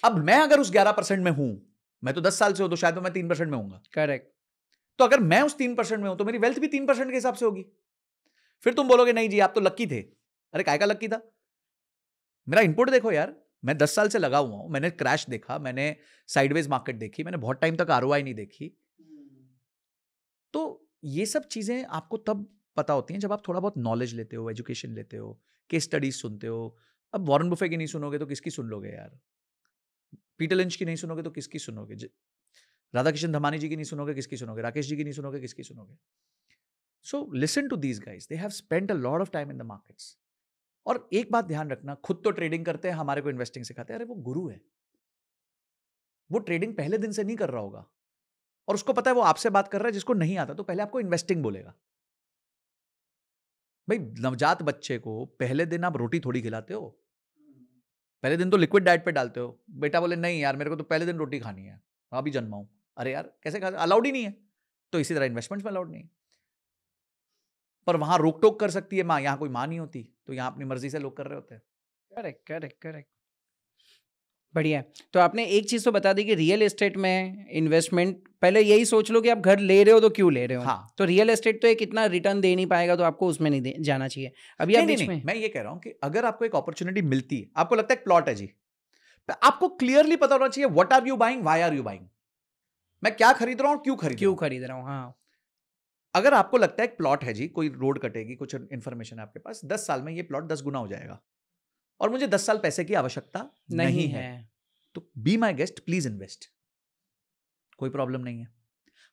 [SPEAKER 2] अब मैं अगर उस 11% में हूं, मैं तो 10 साल से हूं, तो शायद मैं 3% में हूंगा।
[SPEAKER 1] करेक्ट।
[SPEAKER 2] तो अगर मैं उस 3% में हूं, तो मेरी वेल्थ भी 3% के हिसाब से होगी। फिर तुम बोलोगे नहीं जी, आप तो लक्की थे। अरे काय का लक्की था? मेरा इनपुट देखो यार, मैं 10 साल से लगा हुआ हूं, मैंने क्रैश देखा, मैंने साइडवेज मार्केट देखी, मैंने बहुत टाइम तक आरओआई नहीं देखी। तो ये सब चीजें आपको तब पता होती हैं जब आप थोड़ा बहुत नॉलेज लेते हो, एजुकेशन लेते हो, केस स्टडीज सुनते हो। अब वॉरेन बुफे की नहीं सुनोगे तो किसकी सुन लोगे यार? पीटर लिंच की नहीं सुनोगे तो किसकी सुनोगे? राधा किशन धमानी जी की नहीं सुनोगे, किसकी सुनोगे? राकेश जी की नहीं सुनोगे, किसकी सुनोगे? So listen to these guys, they have spent a lot of time in the markets. और एक बात ध्यान रखना, खुद तो ट्रेडिंग करते हैं, हमारे को इन्वेस्टिंग सिखाते हैं। अरे वो गुरु है, वो ट्रेडिंग पहले दिन से नहीं कर रहा होगा, और उसको पता है वो आपसे बात कर रहा है जिसको नहीं आता, तो पहले आपको इन्वेस्टिंग बोलेगा। भाई नवजात बच्चे को पहले दिन आप रोटी थोड़ी खिलाते हो, पहले दिन तो लिक्विड डाइट पे डालते हो। बेटा बोले नहीं यार, मेरे को तो पहले दिन रोटी खानी है, अभी जन्मा हूं। अरे यार कैसे खा, अलाउड ही नहीं है। तो इसी तरह इन्वेस्टमेंट्स में अलाउड नहीं है। पर वहां रोक टोक कर सकती है माँ, यहां कोई माँ नहीं होती, तो यहां अपनी मर्जी से लोग कर रहे होते हैं।
[SPEAKER 1] करेक्ट करेक्ट करेक्ट, बढ़िया। तो आपने एक चीज तो बता दी कि रियल एस्टेट में इन्वेस्टमेंट, पहले यही सोच लो कि आप घर ले रहे हो तो क्यों ले रहे हो।
[SPEAKER 2] हाँ।
[SPEAKER 1] तो रियल एस्टेट तो एक इतना रिटर्न दे नहीं पाएगा, तो आपको उसमें नहीं जाना चाहिए। अभी आप बीच में,
[SPEAKER 2] मैं ये कह रहा हूं कि अगर आपको एक अपॉर्चुनिटी मिलती है, आपको लगता है एक प्लॉट है जी, आपको क्लियरली पता होना चाहिए what are you buying, why are you buying. मैं क्या खरीद रहा हूं, क्यों खरीद रहा हूं। हाँ, अगर आपको लगता है एक प्लॉट है जी, कोई रोड कटेगी, कुछ इंफॉर्मेशन है आपके पास, 10 साल में ये प्लॉट 10 गुना हो जाएगा, और मुझे 10 साल पैसे की आवश्यकता नहीं है, तो be my guest, please invest, कोई प्रॉब्लम नहीं है।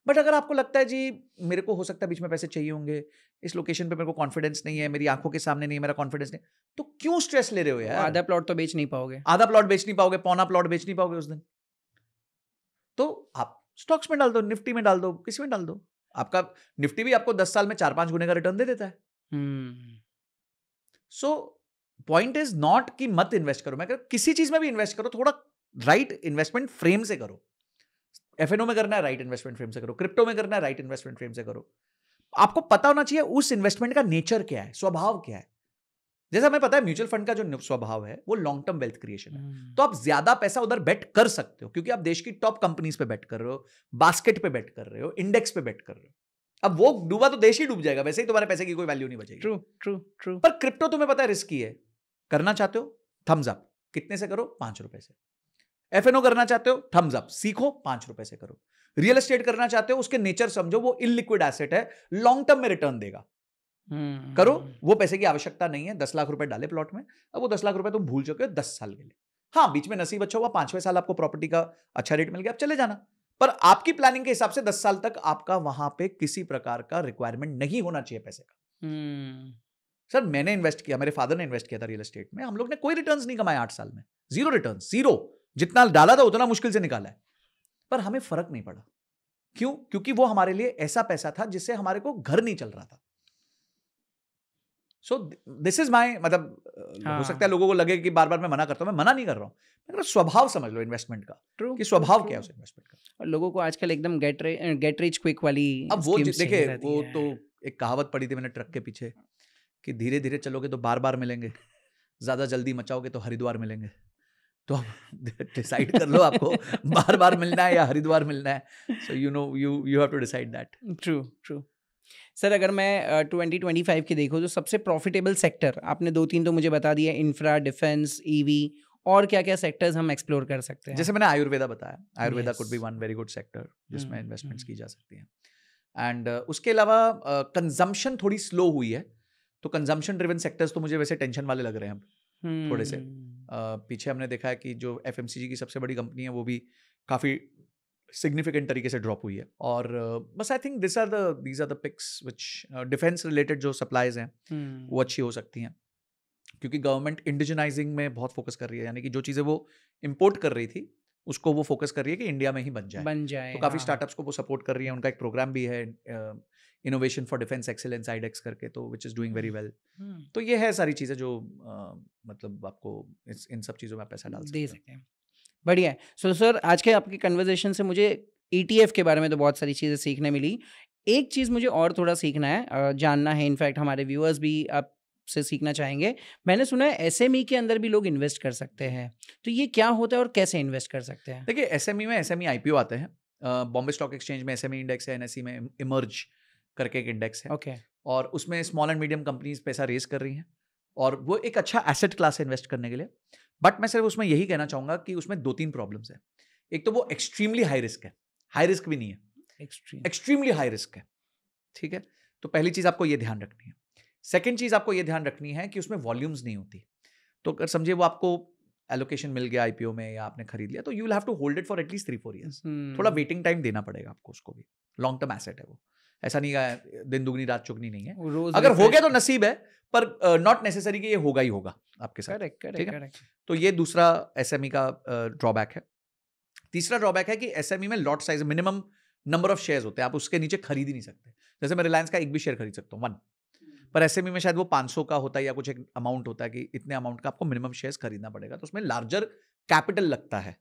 [SPEAKER 2] बट अगर आपको लगता है जी मेरे को हो सकता है बीच में पैसे चाहिए होंगे, इस लोकेशन पे मेरे को कॉन्फिडेंस नहीं है, मेरी आंखों के सामने नहीं है, मेरा कॉन्फिडेंस नहीं, तो क्यों स्ट्रेस ले रहे हो यार?
[SPEAKER 1] आधा प्लॉट तो बेच नहीं पाओगे,
[SPEAKER 2] आधा प्लॉट बेच नहीं पाओगे, पौना प्लॉट बेच नहीं पाओगे उस दिन। तो आप स्टॉक्स में डाल दो, निफ्टी में डाल दो, किसी में डाल दो। आपका निफ्टी भी आपको 10 साल में 4-5 गुने का रिटर्न दे देता है। सो पॉइंट इज नॉट कि मत इन्वेस्ट करो, मैं कह रहा किसी चीज में भी इन्वेस्ट करो, थोड़ा राइट इन्वेस्टमेंट फ्रेम से करो। एफएनओ में करना है राइट इन्वेस्टमेंट फ्रेम से करो, क्रिप्टो में करना है राइट इन्वेस्टमेंट फ्रेम से करो। आपको पता होना चाहिए उस इन्वेस्टमेंट का नेचर क्या है, स्वभाव क्या है। जैसा हमें पता है म्यूचुअल फंड का जो स्वभाव है वो लॉन्ग टर्म वेल्थ क्रिएशन है, तो आप ज्यादा पैसा उधर बेट कर सकते हो क्योंकि आप देश की टॉप कंपनीज पे बेट कर रहे हो, बास्केट पे बेट कर रहे हो, इंडेक्स पे बेट कर रहे हो। अब वो डूबा तो देश ही डूब जाएगा, वैसे ही तुम्हारे पैसे की कोई वैल्यू नहीं बचेगी।
[SPEAKER 1] True true true.
[SPEAKER 2] पर क्रिप्टो तुम्हें पता है रिस्की है, करना चाहते हो थम्स अप, कितने से करो 5 रुपए से। एफएनओ करना चाहते हो थम्स अप, सीखो 5 रुपए से करो। रियल एस्टेट करना चाहते हो उसके नेचर समझो, वो इलिक्विड एसेट है, लॉन्ग टर्म में रिटर्न देगा, करो। वो पैसे की आवश्यकता नहीं है, 10 लाख रुपए डाले प्लॉट में, अब वो 10 लाख रुपए तुम भूल चुके हो 10 साल के लिए। हाँ बीच में नसीब अच्छा हुआ, 5वें साल आपको प्रॉपर्टी का अच्छा रेट मिल गया, आप चले जाना। पर आपकी प्लानिंग के हिसाब से 10 साल तक आपका वहां पे किसी प्रकार का रिक्वायरमेंट नहीं होना चाहिए पैसे का। सर मैंने इन्वेस्ट किया, मेरे फादर ने इन्वेस्ट किया था रियल एस्टेट में, हम लोग ने कोई रिटर्न्स नहीं कमाए 8 साल में, जीरो रिटर्न, जीरो। जितना डाला था उतना मुश्किल से निकाला है, पर हमें फर्क नहीं पड़ा। क्यों? क्योंकि वो हमारे लिए ऐसा पैसा था जिससे हमारे को घर नहीं चल रहा था। सो दिस इज माई, मतलब हो सकता है लोगों को लगे कि बार बार मैं मना करता हूं, मैं मना नहीं कर रहा हूं, मैं स्वभाव समझ लो इन्वेस्टमेंट का, कि स्वभाव क्या है उस इन्वेस्टमेंट का।
[SPEAKER 1] और लोगों को आजकल एकदम गेट रिच क्विक वाली,
[SPEAKER 2] अब वो देखिए वो तो एक कहावत पढ़ी थी मैंने ट्रक के पीछे कि धीरे धीरे चलोगे तो बार बार मिलेंगे, ज्यादा जल्दी मचाओगे तो हरिद्वार मिलेंगे। तो आप डिसाइड कर लो आपको बार बार मिलना है या हरिद्वार मिलना है। So you have to decide that.
[SPEAKER 1] True true. Sir अगर मैं 2025 की देखूँ तो सबसे प्रॉफिटेबल सेक्टर आपने 2-3 तो मुझे बता दिया, इंफ्रा, डिफेंस, ईवी, और क्या क्या सेक्टर्स हम एक्सप्लोर कर सकते हैं?
[SPEAKER 2] जैसे मैंने आयुर्वेदा बताया, Ayurveda could be one very good sector जिसमें इन्वेस्टमेंट्स की जा सकती हैं। एंड उसके अलावा कंजम्पशन थोड़ी स्लो हुई है, तो कंजम्पशन ड्रिवन सेक्टर्स तो मुझे वैसे टेंशन वाले लग रहे हैं थोड़े से। पीछे हमने देखा है कि जो एफएमसीजी की सबसे बड़ी कंपनी है वो भी काफ़ी सिग्निफिकेंट तरीके से ड्रॉप हुई है। और बस I think these are the picks which defence related जो सप्लाईज हैं वो अच्छी हो सकती हैं, क्योंकि गवर्नमेंट इंडिजनाइजिंग में बहुत फोकस कर रही है, यानी कि जो चीज़ें वो इम्पोर्ट कर रही थी उसको वो फोकस कर रही है कि इंडिया में ही बन जाए। तो काफ़ी स्टार्टअप्स को वो सपोर्ट कर रही है, उनका एक प्रोग्राम भी है innovation for defence excellence iDEX करके, तो which is doing very well. तो ये है सारी चीज़ें जो मतलब आपको इन सब चीज़ों में पैसा डाल
[SPEAKER 1] दे सकते हैं। बढ़िया है। सो सर आज के आपकी कन्वर्सेशन से मुझे ETF के बारे में तो बहुत सारी चीज़ें सीखने मिली। एक चीज़ मुझे और थोड़ा सीखना है, जानना है, इनफैक्ट हमारे व्यूअर्स भी आपसे सीखना चाहेंगे। मैंने सुना है SME के अंदर भी लोग इन्वेस्ट कर सकते हैं, तो ये क्या होता है और कैसे इन्वेस्ट कर सकते हैं?
[SPEAKER 2] देखिए SME में SME IPO आते हैं, बॉम्बे स्टॉक एक्सचेंज में SME इंडेक्स है, NSE में इमर्ज करके एक इंडेक्स है।
[SPEAKER 1] ओके।
[SPEAKER 2] और उसमें स्मॉल एंड मीडियम कंपनीज पैसा रेज कर रही हैं और वो एक अच्छा एसेट क्लास है इन्वेस्ट करने के लिए। बट मैं सिर्फ उसमें यही कहना चाहूँगा कि उसमें 2-3 प्रॉब्लम्स है। एक तो वो एक्सट्रीमली हाई रिस्क है, हाई रिस्क भी नहीं है, एक्सट्रीमली हाई रिस्क है, ठीक है। तो पहली चीज़ आपको ये ध्यान रखनी है। सेकेंड चीज़ आपको ये ध्यान रखनी है कि उसमें वॉल्यूम्स नहीं होती। तो अगर समझिए वो आपको एलोकेशन मिल गया IPO में या आपने खरीद लिया, तो you will have to hold it for at least 3-4 years. थोड़ा वेटिंग टाइम देना पड़ेगा आपको उसको भी, लॉन्ग टर्म एसेट है वो, ऐसा नहीं है दिन दुगनी रात चुगनी नहीं है। अगर हो गया तो नसीब है, पर नॉट नेसेसरी कि ये होगा ही होगा आपके साथ।
[SPEAKER 1] करेक्ट।
[SPEAKER 2] तो ये दूसरा SME का ड्रॉबैक है। तीसरा ड्रॉबैक है कि SME में lot size, minimum number of shares होते हैं, आप उसके नीचे खरीद ही नहीं सकते। जैसे मैं रिलायंस का एक भी शेयर खरीद सकता हूँ 1, पर SME में शायद वो 500 का होता है या कुछ एक अमाउंट होता है कि इतने अमाउंट का आपको मिनिमम शेयर्स खरीदना पड़ेगा। तो उसमें लार्जर कैपिटल लगता है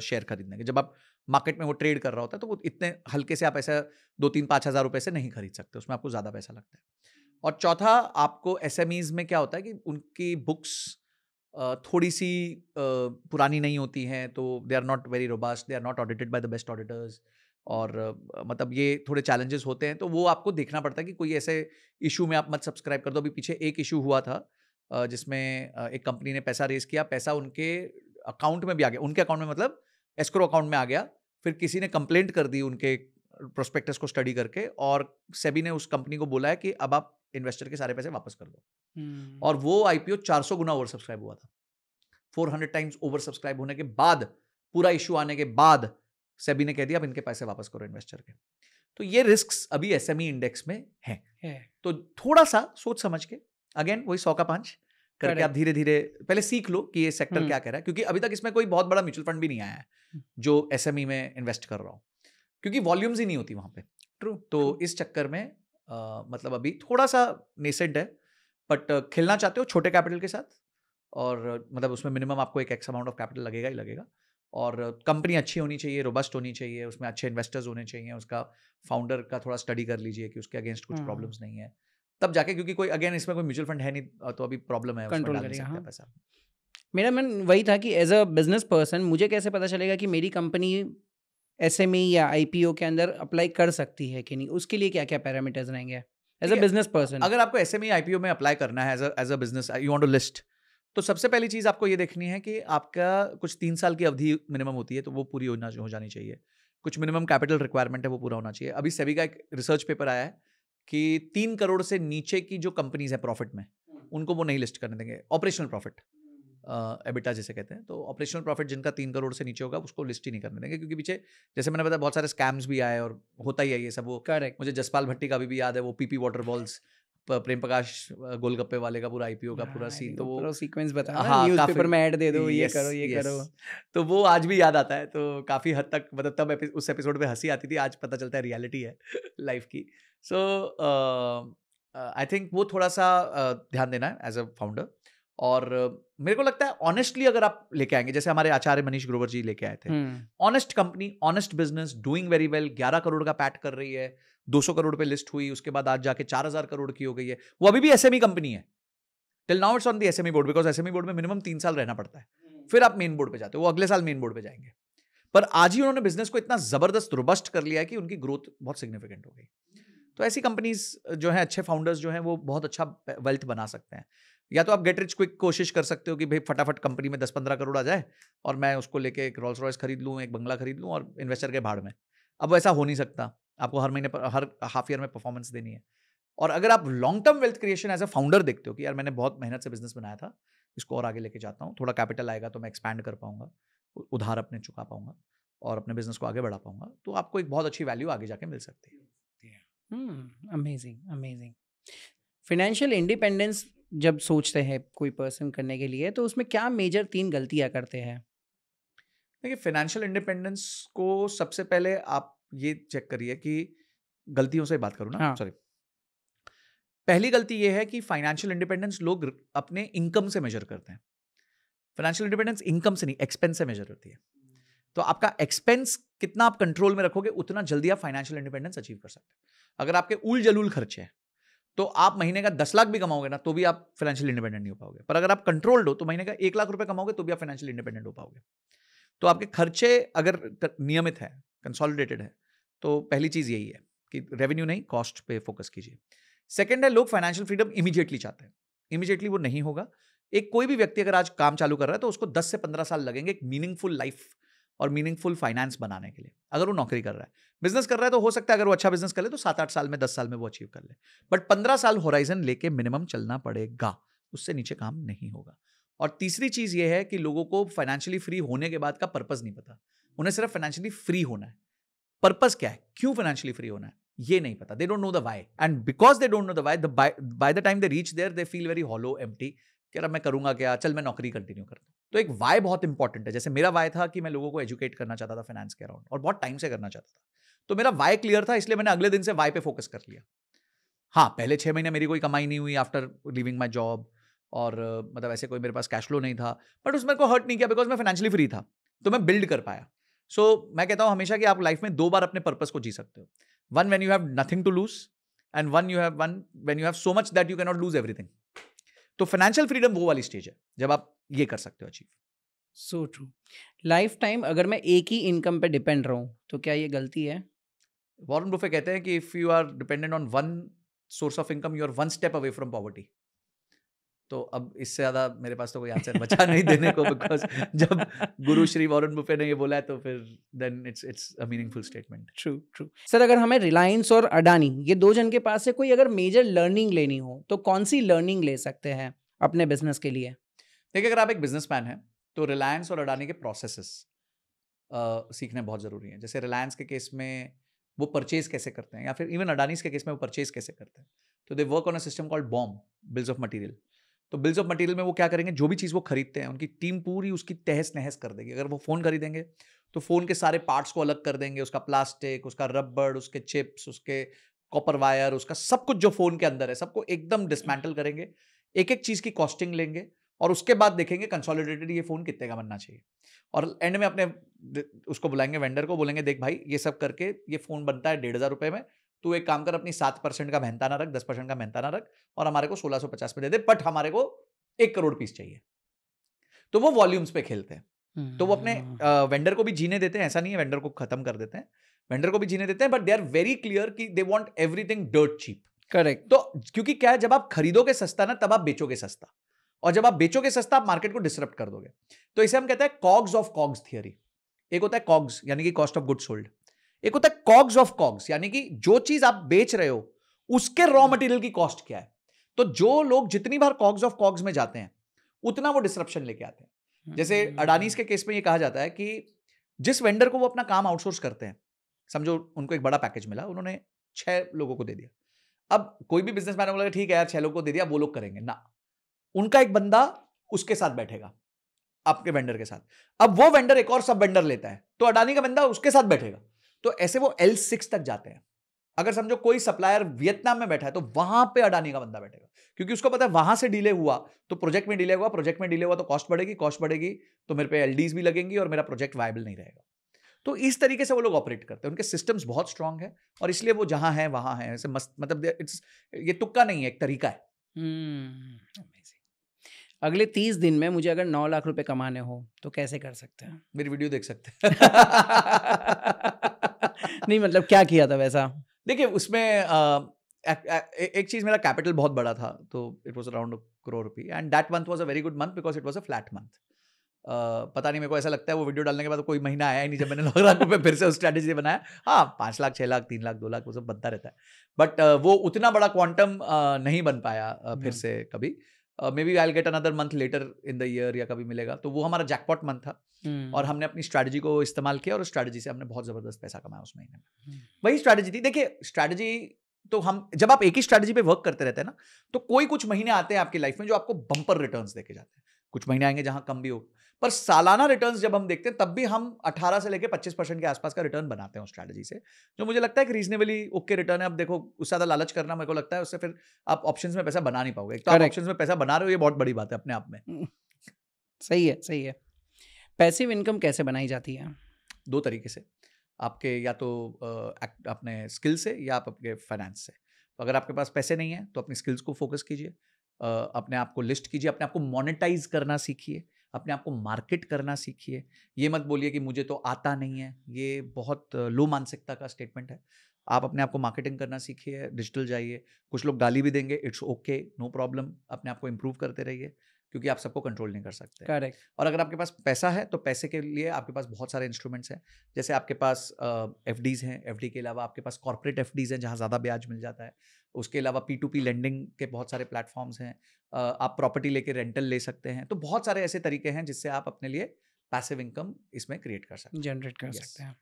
[SPEAKER 2] शेयर खरीदने के। जब आप मार्केट में वो ट्रेड कर रहा होता है तो वो इतने हल्के से आप ऐसा 2-3-5 हज़ार रुपए से नहीं खरीद सकते, उसमें आपको ज़्यादा पैसा लगता है। और चौथा, आपको SMEs में क्या होता है कि उनकी बुक्स थोड़ी सी पुरानी नहीं होती हैं, तो they are not very robust, they are not audited by the best auditors, और मतलब ये थोड़े चैलेंजेस होते हैं। तो वो आपको देखना पड़ता है कि कोई ऐसे इशू में आप मत सब्सक्राइब कर दो। अभी पीछे एक इशू हुआ था जिसमें एक कंपनी ने पैसा रेज किया, पैसा उनके अकाउंट में भी आ गया, उनके अकाउंट में मतलब एस्क्रो अकाउंट में आ गया, फिर किसी ने कंप्लेंट कर दी उनके प्रोस्पेक्टस को स्टडी करके, और सेबी ने उस कंपनी को बोला है कि अब आप इन्वेस्टर के सारे पैसे वापस कर दो। और वो IPO 400 गुना ओवर सब्सक्राइब हुआ था। 400 टाइम्स ओवर सब्सक्राइब होने के बाद, पूरा इशू आने के बाद सेबी ने कह दिया अब इनके पैसे वापस करो इन्वेस्टर के। तो ये रिस्क्स अभी SME इंडेक्स में है। तो थोड़ा सा सोच समझ के, अगेन वही 100 का 5 करके आप धीरे धीरे पहले सीख लो कि ये सेक्टर क्या कह रहा है, क्योंकि अभी तक इसमें कोई बहुत बड़ा म्यूचुअल फंड भी नहीं आया है जो SME में इन्वेस्ट कर रहा हो, क्योंकि वॉल्यूम्स ही नहीं होती वहां पे। तो इस चक्कर में मतलब अभी थोड़ा सा नेसेंट है, बट खेलना चाहते हो छोटे कैपिटल के साथ, और मतलब उसमें मिनिमम आपको एक एक्स अमाउंट ऑफ कैपिटल लगेगा ही लगेगा, और कंपनी अच्छी होनी चाहिए, रोबस्ट होनी चाहिए, उसमें अच्छे इन्वेस्टर्स होने चाहिए, उसका फाउंडर का थोड़ा स्टडी कर लीजिए कि उसके अगेंस्ट कुछ प्रॉब्लम्स नहीं है, तब जाके, क्योंकि कोई अगेन इसमें कोई म्यूचुअल फंड है नहीं तो अभी प्रॉब्लम है, उसमें डाल नहीं सकते पैसा।
[SPEAKER 1] मेरा मन वही था कि एज अ बिजनेस पर्सन मुझे कैसे पता चलेगा कि मेरी कंपनी एसएमई या आईपीओ के अंदर अप्लाई कर सकती है कि नहीं, उसके लिए क्या क्या पैरामीटर्स रहेंगे एज अ बिजनेस पर्सन?
[SPEAKER 2] अगर आपको एसएमई आईपीओ में अप्लाई करना है as a business, you want to list, तो सबसे पहली चीज आपको ये देखनी है कि आपका कुछ 3 साल की अवधि मिनिमम होती है, तो वो पूरी हो जानी चाहिए। कुछ मिनिमम कैपिटल रिक्वायरमेंट है, वो पूरा होना चाहिए। अभी सेबी का एक रिसर्च पेपर आया है कि 3 करोड़ से नीचे की जो कंपनीज है प्रॉफिट में, उनको वो नहीं लिस्ट करने देंगे। ऑपरेशनल प्रॉफिट, एबिटा जिसे कहते हैं, तो ऑपरेशनल प्रॉफिट जिनका 3 करोड़ से नीचे होगा उसको लिस्ट ही नहीं करने देंगे, क्योंकि पीछे जैसे मैंने बताया बहुत सारे स्कैम्स भी आए और होता ही है ये सब। वो
[SPEAKER 1] करेक्ट,
[SPEAKER 2] मुझे जसपाल भट्टी का भी याद है, वो PP water balls, Prem Prakash गोलगप्पे वाले का पूरा आईपीओ का पूरा सीन, तो वो
[SPEAKER 1] सीक्वेंस बता,
[SPEAKER 2] हाँ,
[SPEAKER 1] न्यूज़पेपर में ऐड दे दो, ये
[SPEAKER 2] yes,
[SPEAKER 1] करो ये
[SPEAKER 2] yes.
[SPEAKER 1] करो।
[SPEAKER 2] तो वो आज भी याद आता है, तो काफी हद तक मतलब तब उस एपिसोड पे हंसी आती थी, आज पता चलता है रियलिटी है लाइफ की। सो आई थिंक वो थोड़ा सा ध्यान देना है एज अ फाउंडर। और मेरे को लगता है ऑनेस्टली अगर आप लेके आएंगे, जैसे हमारे आचार्य मनीष ग्रोवर जी लेके आए थे, honest company, honest business, doing very well, 11 crore का पैट कर रही है, 200 करोड़ पे लिस्ट हुई, उसके बाद आज जाके 4000 करोड़ की हो गई है, वो अभी भी एसएमई कंपनी है। Till now it's on the SME board, because SME board में मिनिमम 3 साल रहना पड़ता है, फिर आप मेन बोर्ड पे जाते हो, वो अगले साल मेन बोर्ड पे जाएंगे। पर आज ही उन्होंने बिजनेस को इतना जबरदस्त रोबस्ट कर लिया है कि उनकी ग्रोथ बहुत सिग्निफिकेंट हो गई। तो ऐसी कंपनीज जो है, अच्छे फाउंडर्स जो हैं, वो बहुत अच्छा वेल्थ बना सकते हैं। या तो आप गेट रिच क्विक कोशिश कर सकते हो कि भाई फटाफट कंपनी में 10-15 करोड़ आ जाए और मैं उसको लेके एक रोल्स रॉयस खरीद लूँ, एक बंगला खरीद लूँ और इन्वेस्टर के भाड़ में। अब ऐसा हो नहीं सकता, आपको हर महीने पर, हर हाफ ईयर में परफॉर्मेंस देनी है। और अगर आप long term wealth creation as a founder देखते हो कि यार मैंने बहुत मेहनत से बिजनेस बनाया था, इसको और आगे लेके जाता हूँ, थोड़ा कैपिटल आएगा तो मैं एक्सपैंड कर पाऊंगा, उधार अपने चुका पाऊंगा और अपने बिजनेस को आगे बढ़ा पाऊंगा, तो आपको एक बहुत अच्छी वैल्यू आगे जाके मिल सकती है।
[SPEAKER 1] Amazing amazing. फाइनेंशियल इंडिपेंडेंस जब सोचते हैं कोई पर्सन करने के लिए, तो उसमें क्या मेजर 3 गलतियां करते हैं?
[SPEAKER 2] देखिए, फाइनेंशियल इंडिपेंडेंस को सबसे पहले आप ये चेक करिए कि गलतियों से बात करूं ना, सॉरी, पहली गलती ये है कि फाइनेंशियल इंडिपेंडेंस लोग अपने इनकम से मेजर करते हैं। फाइनेंशियल इंडिपेंडेंस इनकम से नहीं, एक्सपेंस से मेजर होती है। तो आपका एक्सपेंस कितना आप कंट्रोल में रखोगे, उतना जल्दी आप फाइनेंशियल इंडिपेंडेंस अचीव कर सकते हैं। अगर आपके उल जलूल खर्चे हैं, तो आप महीने का 10 लाख भी कमाओगे ना, तो भी आप फाइनेंशियल इंडिपेंडेंट नहीं हो पाओगे। पर अगर आप कंट्रोल्ड हो, तो महीने का 1 लाख रुपए कमाओगे तो भी आप फाइनेंशियल इंडिपेंडेंट हो पाओगे। तो आपके खर्चे अगर नियमित है, कंसोलिडेटेड है, तो पहली चीज यही है कि रेवेन्यू नहीं, कॉस्ट पे फोकस कीजिए। सेकंड है, लोग फाइनेंशियल फ्रीडम इमीडिएटली चाहते हैं। इमीडिएटली वो नहीं होगा। एक कोई भी व्यक्ति अगर आज काम चालू कर रहा है, तो उसको 10 से 15 साल लगेंगे एक मीनिंगफुल लाइफ और मीनिंगफुल फाइनेंस बनाने के लिए। अगर वो नौकरी कर रहा है, बिजनेस कर रहा है, तो हो सकता है अगर वो अच्छा बिजनेस कर ले तो 7-8 साल में, 10 साल में वो अचीव कर ले। बट 15 साल होराइजन लेके मिनिमम चलना पड़ेगा, उससे नीचे काम नहीं होगा। और तीसरी चीज ये है कि लोगों को फाइनेंशियली फ्री होने के बाद का पर्पस नहीं पता। उन्हें सिर्फ फाइनेंशियली फ्री होना है। पर्पस क्या है, क्यों फाइनेंशियली फ्री होना है, ये नहीं पता। They don't know the why, and because they don't know the why, by the time they reach there, they feel very hollow, empty, कि यार मैं करूंगा क्या, चल मैं नौकरी कंटिन्यू करता हूं। तो एक वाई बहुत इंपॉर्टेंट है। जैसे मेरा वाई था कि मैं लोगों को एजुकेट करना चाहता था फाइनेंस के अराउंड, और बहुत टाइम से करना चाहता था। तो मेरा वाई क्लियर था, इसलिए मैंने अगले दिन से वाई पे फोकस कर लिया। हाँ, पहले 6 महीने मेरी कोई कमाई नहीं हुई आफ्टर लिविंग माई जॉब, और मतलब ऐसे कोई मेरे पास कैश फ्लो नहीं था, बट उसमें को हर्ट नहीं किया, बिकॉज मैं फाइनेंशियली फ्री था, तो मैं बिल्ड कर पाया। सो मैं कहता हूं हमेशा कि आप लाइफ में 2 बार अपने पर्पस को जी सकते हो। One when you have nothing to lose, and one when you have so much that you can not lose everything. तो फाइनेंशियल फ्रीडम वो वाली स्टेज है जब आप ये कर सकते हो achieve.
[SPEAKER 1] So true. Life time अगर मैं एक ही इनकम पे डिपेंड रहूं, तो क्या ये गलती है?
[SPEAKER 2] वॉरेन बफे कहते हैं कि if you are dependent on one source of income, you are one step away from poverty. तो अब इससे ज्यादा मेरे पास तो कोई आंसर बचा नहीं देने को, बिकॉज जब गुरु श्री वॉरेन बुफे ने ये बोला है, तो फिर then it's a meaningful statement.
[SPEAKER 1] True true. Sir, अगर हमें रिलायंस और अडानी, ये 2 जन के पास से कोई अगर मेजर लर्निंग लेनी हो, तो कौन सी लर्निंग ले सकते हैं अपने बिजनेस के लिए?
[SPEAKER 2] देखिए, अगर आप एक बिजनेसमैन हैं, तो रिलायंस और अडानी के प्रोसेसेस सीखने बहुत ज़रूरी हैं। जैसे रिलायंस के केस में वो परचेज कैसे करते हैं, या फिर इवन अडानीज के केस में वो परचेज कैसे करते हैं। तो they work on a system called BOM, bills of material. तो बिल्स ऑफ मटीरियल में वो क्या करेंगे, जो भी चीज़ वो खरीदते हैं, उनकी टीम पूरी उसकी तहस नहस कर देगी। अगर वो फ़ोन खरीदेंगे, तो फ़ोन के सारे पार्ट्स को अलग कर देंगे, उसका प्लास्टिक, उसका रबड़, उसके चिप्स, उसके कॉपर वायर, उसका सब कुछ जो फ़ोन के अंदर है, सबको एकदम डिसमेंटल करेंगे। एक एक चीज़ की कॉस्टिंग लेंगे, और उसके बाद देखेंगे कंसोलिडेटेड ये फोन कितने का बनना चाहिए, और एंड में अपने उसको बुलाएंगे, वेंडर को बोलेंगे देख भाई ये सब करके ये फोन बनता है 1,500 रुपए में, तू एक काम कर अपनी 7% का मेहनताना रख, 10% का मेहनताना रख और हमारे को 1650 में दे दे, बट हमारे को 1 करोड़ पीस चाहिए। तो वो वॉल्यूम्स पे खेलते हैं, तो वो अपने वेंडर को भी जीने देते हैं, ऐसा नहीं है वेंडर को खत्म कर देते हैं, वेंडर को भी जीने देते हैं, but they are very clear कि they want everything dirt cheap.
[SPEAKER 1] Correct.
[SPEAKER 2] तो क्योंकि क्या है, जब आप खरीदोगे सस्ता ना तब आप बेचोगे सस्ता, और जब आप बेचोगे सस्ता आप मार्केट को डिसरप्ट कर दोगे। तो इसे हम कहते हैं कॉग्स ऑफ कॉग्स थियरी। एक होता है कॉग्स यानी कि कॉस्ट ऑफ गुड्स सोल्ड, एक होता है कॉग्स ऑफ कॉग्स यानी कि जो चीज आप बेच रहे हो उसके रॉ मटेरियल की कॉस्ट क्या है। तो जो लोग जितनी बार कॉग्स ऑफ कॉग्स में जाते हैं उतना वो डिसरप्शन लेके आते हैं। जैसे अडानीज के केस में ये कहा जाता है कि जिस वेंडर को वो अपना काम आउटसोर्स करते हैं, समझो उनको एक बड़ा पैकेज मिला, उन्होंने 6 लोगों को दे दिया। अब कोई भी बिजनेसमैन को लगा ठीक है यार 6 लोगों को दे दिया, वो लोग करेंगे ना, उनका एक बंदा उसके साथ बैठेगा आपके वेंडर के साथ। अब वो वेंडर एक और सब वेंडर लेता है तो अडानी का बंदा उसके साथ बैठेगा, तो ऐसे वो L6 तक जाते हैं। अगर समझो कोई सप्लायर वियतनाम में बैठा है तो वहां पे अडानी का बंदा बैठेगा, क्योंकि उसको पता है वहां से डिले हुआ तो प्रोजेक्ट में डिले हुआ, प्रोजेक्ट में डिले हुआ तो कॉस्ट बढ़ेगी तो मेरे पे LDs भी लगेंगी और मेरा प्रोजेक्ट वायबल नहीं रहेगा। तो इस तरीके से वो लोग ऑपरेट करते हैं, उनके सिस्टम्स बहुत स्ट्रांग है और इसलिए वो जहां है वहां है, ऐसे मस्त, मतलब इट्स, ये तुक्का नहीं है, एक तरीका है।
[SPEAKER 1] अगले 30 दिन में मुझे अगर 9 लाख रुपए कमाने हो तो कैसे कर सकते हैं?
[SPEAKER 2] मेरी वीडियो देख सकते हैं।
[SPEAKER 1] नहीं मतलब क्या किया था वैसा?
[SPEAKER 2] देखिए उसमें एक चीज, मेरा कैपिटल बहुत बड़ा था तो इट वाज अराउंड 1 करोड़ रुपए and that month was a very good month because it was a flat month. पता नहीं, मेरे को ऐसा लगता है वो वीडियो डालने के बाद कोई महीना आया ही नहीं जब मैंने 9 लाख रुपए फिर से उस स्ट्रैटेजी बनाया। हाँ 5 लाख 6 लाख 3 लाख 2 लाख वो सब बनता रहता है, बट वो उतना बड़ा क्वांटम नहीं बन पाया फिर से कभी। Maybe I will get another month later in the year या कभी मिलेगा, तो वो हमारा जैकपॉट मंथ था और हमने अपनी स्ट्रैटेजी को इस्तेमाल किया और उस स्ट्रैटेजी से हमने बहुत जबरदस्त पैसा कमाया उस महीने में। वही स्ट्रैटेजी थी। देखिए स्ट्रैटेजी तो हम जब आप एक ही स्ट्रैटेजी पे वर्क करते रहते हैं ना तो कोई कुछ महीने आते हैं आपकी लाइफ में जो आपको बम्पर रिटर्न्स देके जाते हैं, कुछ महीने आएंगे जहां कम भी हो, पर सालाना रिटर्न्स जब हम देखते हैं तब भी हम 18 से लेकर 25% के आसपास का रिटर्न बनाते हैं उस स्ट्रैटेजी से, जो मुझे लगता है कि रीजनेबली ओके रिटर्न है। अब देखो उससे ज्यादा लालच करना मेरे को लगता है उससे फिर आप ऑप्शंस में पैसा बना नहीं पाओगे। एक तो आप ऑप्शंस में पैसा बना रहे हो, ये बहुत बड़ी बात है अपने आप में।
[SPEAKER 1] सही है, सही है। पैसिव इनकम कैसे बनाई जाती है?
[SPEAKER 2] 2 तरीके से, आपके या तो अपने स्किल से या आप अपने फाइनेंस से। तो अगर आपके पास पैसे नहीं है तो अपनी स्किल्स को फोकस कीजिए, अपने आप को लिस्ट कीजिए, अपने आप को मोनेटाइज करना सीखिए, अपने आप को मार्केट करना सीखिए। ये मत बोलिए कि मुझे तो आता नहीं है, ये बहुत लो मानसिकता का स्टेटमेंट है। आप अपने आप को मार्केटिंग करना सीखिए, डिजिटल जाइए। कुछ लोग गाली भी देंगे, इट्स ओके, नो प्रॉब्लम। अपने आप को इम्प्रूव करते रहिए क्योंकि आप सबको कंट्रोल नहीं कर सकते।
[SPEAKER 1] करेक्ट।
[SPEAKER 2] और अगर आपके पास पैसा है तो पैसे के लिए आपके पास बहुत सारे इंस्ट्रूमेंट्स हैं। जैसे आपके पास FDs हैं, FD के अलावा आपके पास कॉर्पोरेट FDs हैं जहाँ ज़्यादा ब्याज मिल जाता है। उसके अलावा P2P लेंडिंग के बहुत सारे प्लेटफॉर्म्स हैं। आप प्रॉपर्टी लेके रेंटल ले सकते हैं। तो बहुत सारे ऐसे तरीके हैं जिससे आप अपने लिए पैसिव इनकम इसमें क्रिएट कर सकते हैं,
[SPEAKER 1] जनरेट कर सकते हैं।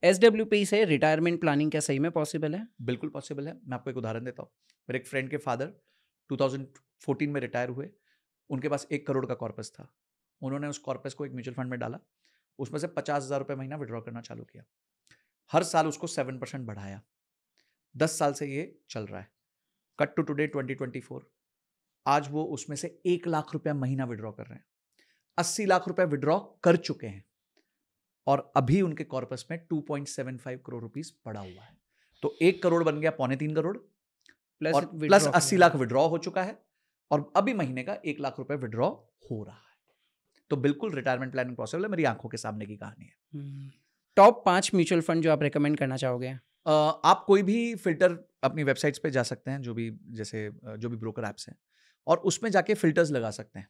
[SPEAKER 1] SWP से रिटायरमेंट प्लानिंग क्या सही में पॉसिबल है?
[SPEAKER 2] बिल्कुल पॉसिबल है। मैं आपको एक उदाहरण देता हूँ। मेरे एक फ्रेंड के फादर 2014 में रिटायर हुए। उनके पास 1 करोड़ का कॉर्पस था। उन्होंने उस कॉर्पस को एक म्यूचुअल फंड में डाला, उसमें से 50,000 रुपये महीना विड्रॉ करना चालू किया। हर साल उसको 7% बढ़ाया। 10 साल से ये चल रहा है। कट टू टुडे 2024, आज वो उसमें से 1 लाख रुपया महीना विड्रॉ कर रहे हैं। 80 लाख रुपए विड्रॉ कर चुके हैं और अभी उनके कॉर्पस में 2.75 करोड़ रुपीस पड़ा हुआ है। तो 1 करोड़ बन गया 3.25 करोड़ प्लस 80 लाख विड्रॉ हो चुका है और अभी महीने का 1 लाख रुपए विड्रॉ हो रहा है। तो बिल्कुल रिटायरमेंट प्लानिंग पॉसिबल है, मेरी आंखों के सामने की कहानी है।
[SPEAKER 1] टॉप 5 म्यूचुअल फंड जो आप रेकमेंड करना चाहोगे?
[SPEAKER 2] आप कोई भी फिल्टर अपनी वेबसाइट्स पे जा सकते हैं, जो भी ब्रोकर ऐप्स हैं, और उसमें जाके फिल्टर्स लगा सकते हैं।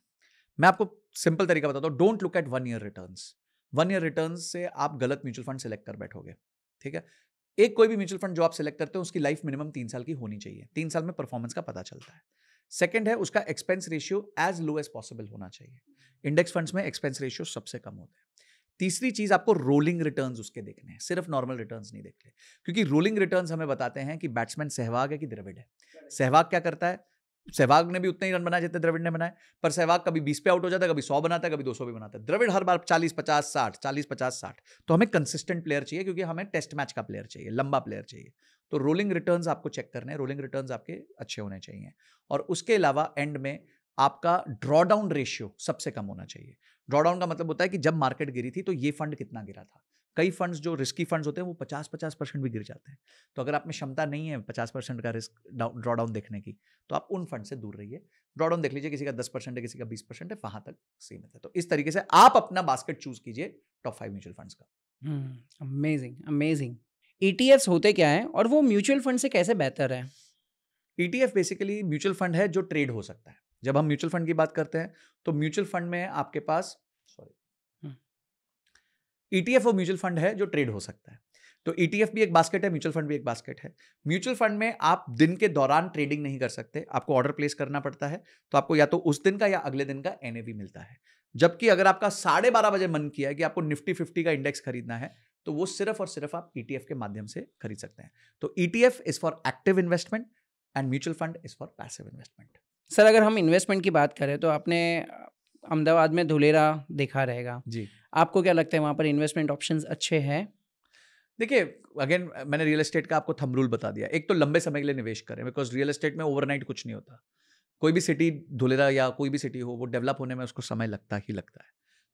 [SPEAKER 2] मैं आपको सिंपल तरीका बताता हूँ, don't look at 1 year returns. 1 year returns से आप गलत म्यूचुअल फंड सेलेक्ट कर बैठोगे, ठीक है। एक कोई भी म्यूचुअल फंड जो आप सेलेक्ट करते हो उसकी लाइफ मिनिमम 3 साल की होनी चाहिए। 3 साल में परफॉर्मेंस का पता चलता है। सेकंड है उसका expense ratio as low as possible होना चाहिए। इंडेक्स फंड्स में एक्सपेंस रेशियो सबसे कम होता है। तीसरी चीज, आपको रोलिंग रिटर्न्स उसके देखने हैं, सिर्फ नॉर्मल रिटर्न्स नहीं देखने, क्योंकि रोलिंग रिटर्न्स हमें बताते हैं कि बैट्समैन सहवाग है कि द्रविड़ है। सहवाग क्या करता है, सहवाग ने भी उतने ही रन बनाए जितने द्रविड़ ने बनाए, पर सहवाग कभी 20 पे आउट हो जाता है, कभी 100 बनाता है, कभी 200 भी बनाता है। द्रविड़ हर बार 40-50-60 40-50-60। तो हमें कंसिस्टेंट प्लेयर चाहिए, क्योंकि हमें टेस्ट मैच का प्लेयर चाहिए, लंबा प्लेयर चाहिए। तो रोलिंग रिटर्न्स आपको चेक करने हैं, रोलिंग रिटर्न्स आपके अच्छे होने चाहिए। और उसके अलावा एंड में आपका ड्रॉडाउन रेशियो सबसे कम होना चाहिए। ड्रॉडाउन का मतलब होता है कि जब मार्केट गिरी थी तो ये फंड कितना गिरा था। कई फंड्स जो रिस्की फंड्स होते हैं वो 50% भी गिर जाते हैं। तो अगर आप में क्षमता नहीं है 50% का रिस्क ड्रॉडाउन देखने की, तो आप उन फंड से दूर रहिए। ड्रॉडाउन देख लीजिए, किसी का 10% है, किसी का 20% है, वहां तक सीमित है। तो इस तरीके से आप अपना बास्केट चूज कीजिए टॉप 5 म्यूचुअल फंड्स का।
[SPEAKER 1] Amazing amazing. ETFs होते क्या है और वो म्यूचुअल फंड से कैसे बेहतर है?
[SPEAKER 2] ETF बेसिकली म्यूचुअल फंड है जो ट्रेड हो सकता है। जब हम म्यूचुअल फंड की बात करते हैं तो म्यूचुअल फंड में आपके पास ETF वो म्यूचुअल फंड है जो ट्रेड हो सकता है। तो ETF भी एक बास्केट है, म्यूचुअल फंड भी एक बास्केट है। म्यूचुअल फंड में आप दिन के दौरान ट्रेडिंग नहीं कर सकते, आपको ऑर्डर प्लेस करना पड़ता है। तो आपको या तो उस दिन का या अगले दिन का NAV मिलता है। जबकि अगर आपका 12:30 बजे मन किया है कि आपको निफ्टी 50 का इंडेक्स खरीदना है, तो वो सिर्फ और सिर्फ आप ETF के माध्यम से खरीद सकते हैं। तो ETF is for active investment and mutual fund is for passive investment.
[SPEAKER 1] Sir अगर हम इन्वेस्टमेंट की बात करें तो आपने अहमदाबाद में धुलेरा देखा रहेगा
[SPEAKER 2] जी,
[SPEAKER 1] आपको क्या लगता है वहाँ पर इन्वेस्टमेंट ऑप्शंस अच्छे हैं?
[SPEAKER 2] देखिए अगेन मैंने रियल एस्टेट का आपको थंब रूल बता दिया। एक तो लंबे समय के लिए निवेश करें, बिकॉज रियल एस्टेट में ओवरनाइट कुछ नहीं होता। कोई भी सिटी, धुलेरा या कोई भी सिटी हो, वो डेवलप होने में उसको समय लगता ही लगता है।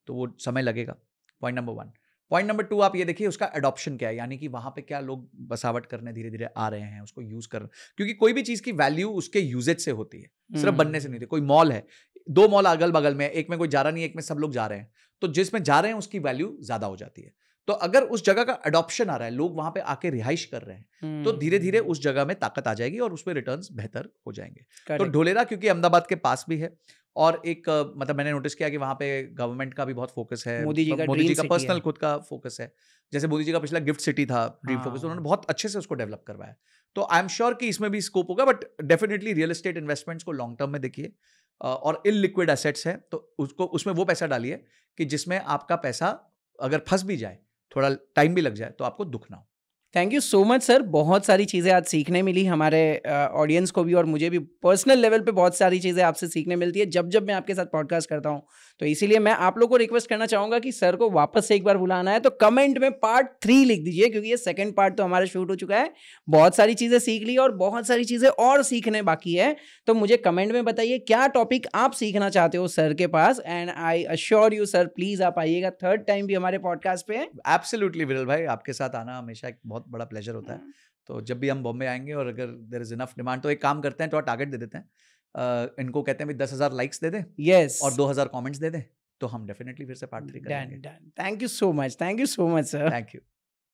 [SPEAKER 2] तो वो समय लगेगा, पॉइंट नंबर 1। पॉइंट नंबर 2 आप ये देखिए उसका अडॉप्शन क्या है, यानी कि वहाँ पे क्या लोग बसावट करने धीरे धीरे आ रहे हैं, उसको यूज कर, क्योंकि कोई भी चीज़ की वैल्यू उसके यूजेज से होती है, सिर्फ बनने से नहीं होती। कोई मॉल है, 2 मॉल अगल बगल में, एक में कोई जा रहा नहीं है, एक में सब लोग जा रहे हैं, तो जिसमें जा रहे हैं उसकी वैल्यू ज्यादा हो जाती है। तो अगर उस जगह का अडॉप्शन आ रहा है, लोग वहां पे आके रिहाइश कर रहे हैं, तो धीरे धीरे उस जगह में ताकत आ जाएगी और उसमें रिटर्न्स बेहतर हो जाएंगे। तो ढोलेरा क्योंकि अहमदाबाद के पास भी है और एक मतलब मैंने नोटिस किया कि वहां पे गवर्नमेंट का भी बहुत फोकस है, मोदी जी का पर्सनल खुद का फोकस है। जैसे मोदी जी का पिछला गिफ्ट सिटी था, ड्रीम फोकस, तो उन्होंने बहुत अच्छे से उसको डेवलप करवाया। तो आई एम श्योर कि इसमें भी स्कोप होगा, but definitely real estate investments को लॉन्ग टर्म में देखिए और इललिक्विड एसेट्स है तो उसको उसमें वो पैसा डालिए कि जिसमें आपका पैसा अगर फंस भी जाए, थोड़ा टाइम भी लग जाए, तो आपको दुख ना हो।
[SPEAKER 1] Thank you so much sir, बहुत सारी चीज़ें आज सीखने मिली हमारे ऑडियंस को भी और मुझे भी पर्सनल लेवल पे बहुत सारी चीज़ें आपसे सीखने मिलती है जब जब मैं आपके साथ पॉडकास्ट करता हूँ। तो इसीलिए मैं आप लोगों को रिक्वेस्ट करना चाहूँगा कि सर को वापस से एक बार बुलाना है तो कमेंट में पार्ट 3 लिख दीजिए, क्योंकि ये सेकंड पार्ट तो हमारा शूट हो चुका है। बहुत सारी चीज़ें सीख ली और बहुत सारी चीज़ें और सीखने बाकी है। तो मुझे कमेंट में बताइए क्या टॉपिक आप सीखना चाहते हो सर के पास, and I assure you sir please आप आइएगा थर्ड टाइम भी हमारे पॉडकास्ट पे।
[SPEAKER 2] एब्सोल्युटली विरल भाई, आपके साथ आना हमेशा एक बहुत बड़ा प्लेजर होता है। तो जब भी हम बॉम्बे आएंगे और अगर देयर इज इनफ डिमांड, तो एक काम करते हैं, थोड़ा टारगेट दे देते हैं, इनको कहते हैं 10,000 लाइक्स दे दें,
[SPEAKER 1] यस,
[SPEAKER 2] और 2,000 कमेंट्स दे दें, तो हम डेफिनेटली फिर से पार्ट 3 करेंगे।
[SPEAKER 1] Done. Thank you so much sir.
[SPEAKER 2] Thank you.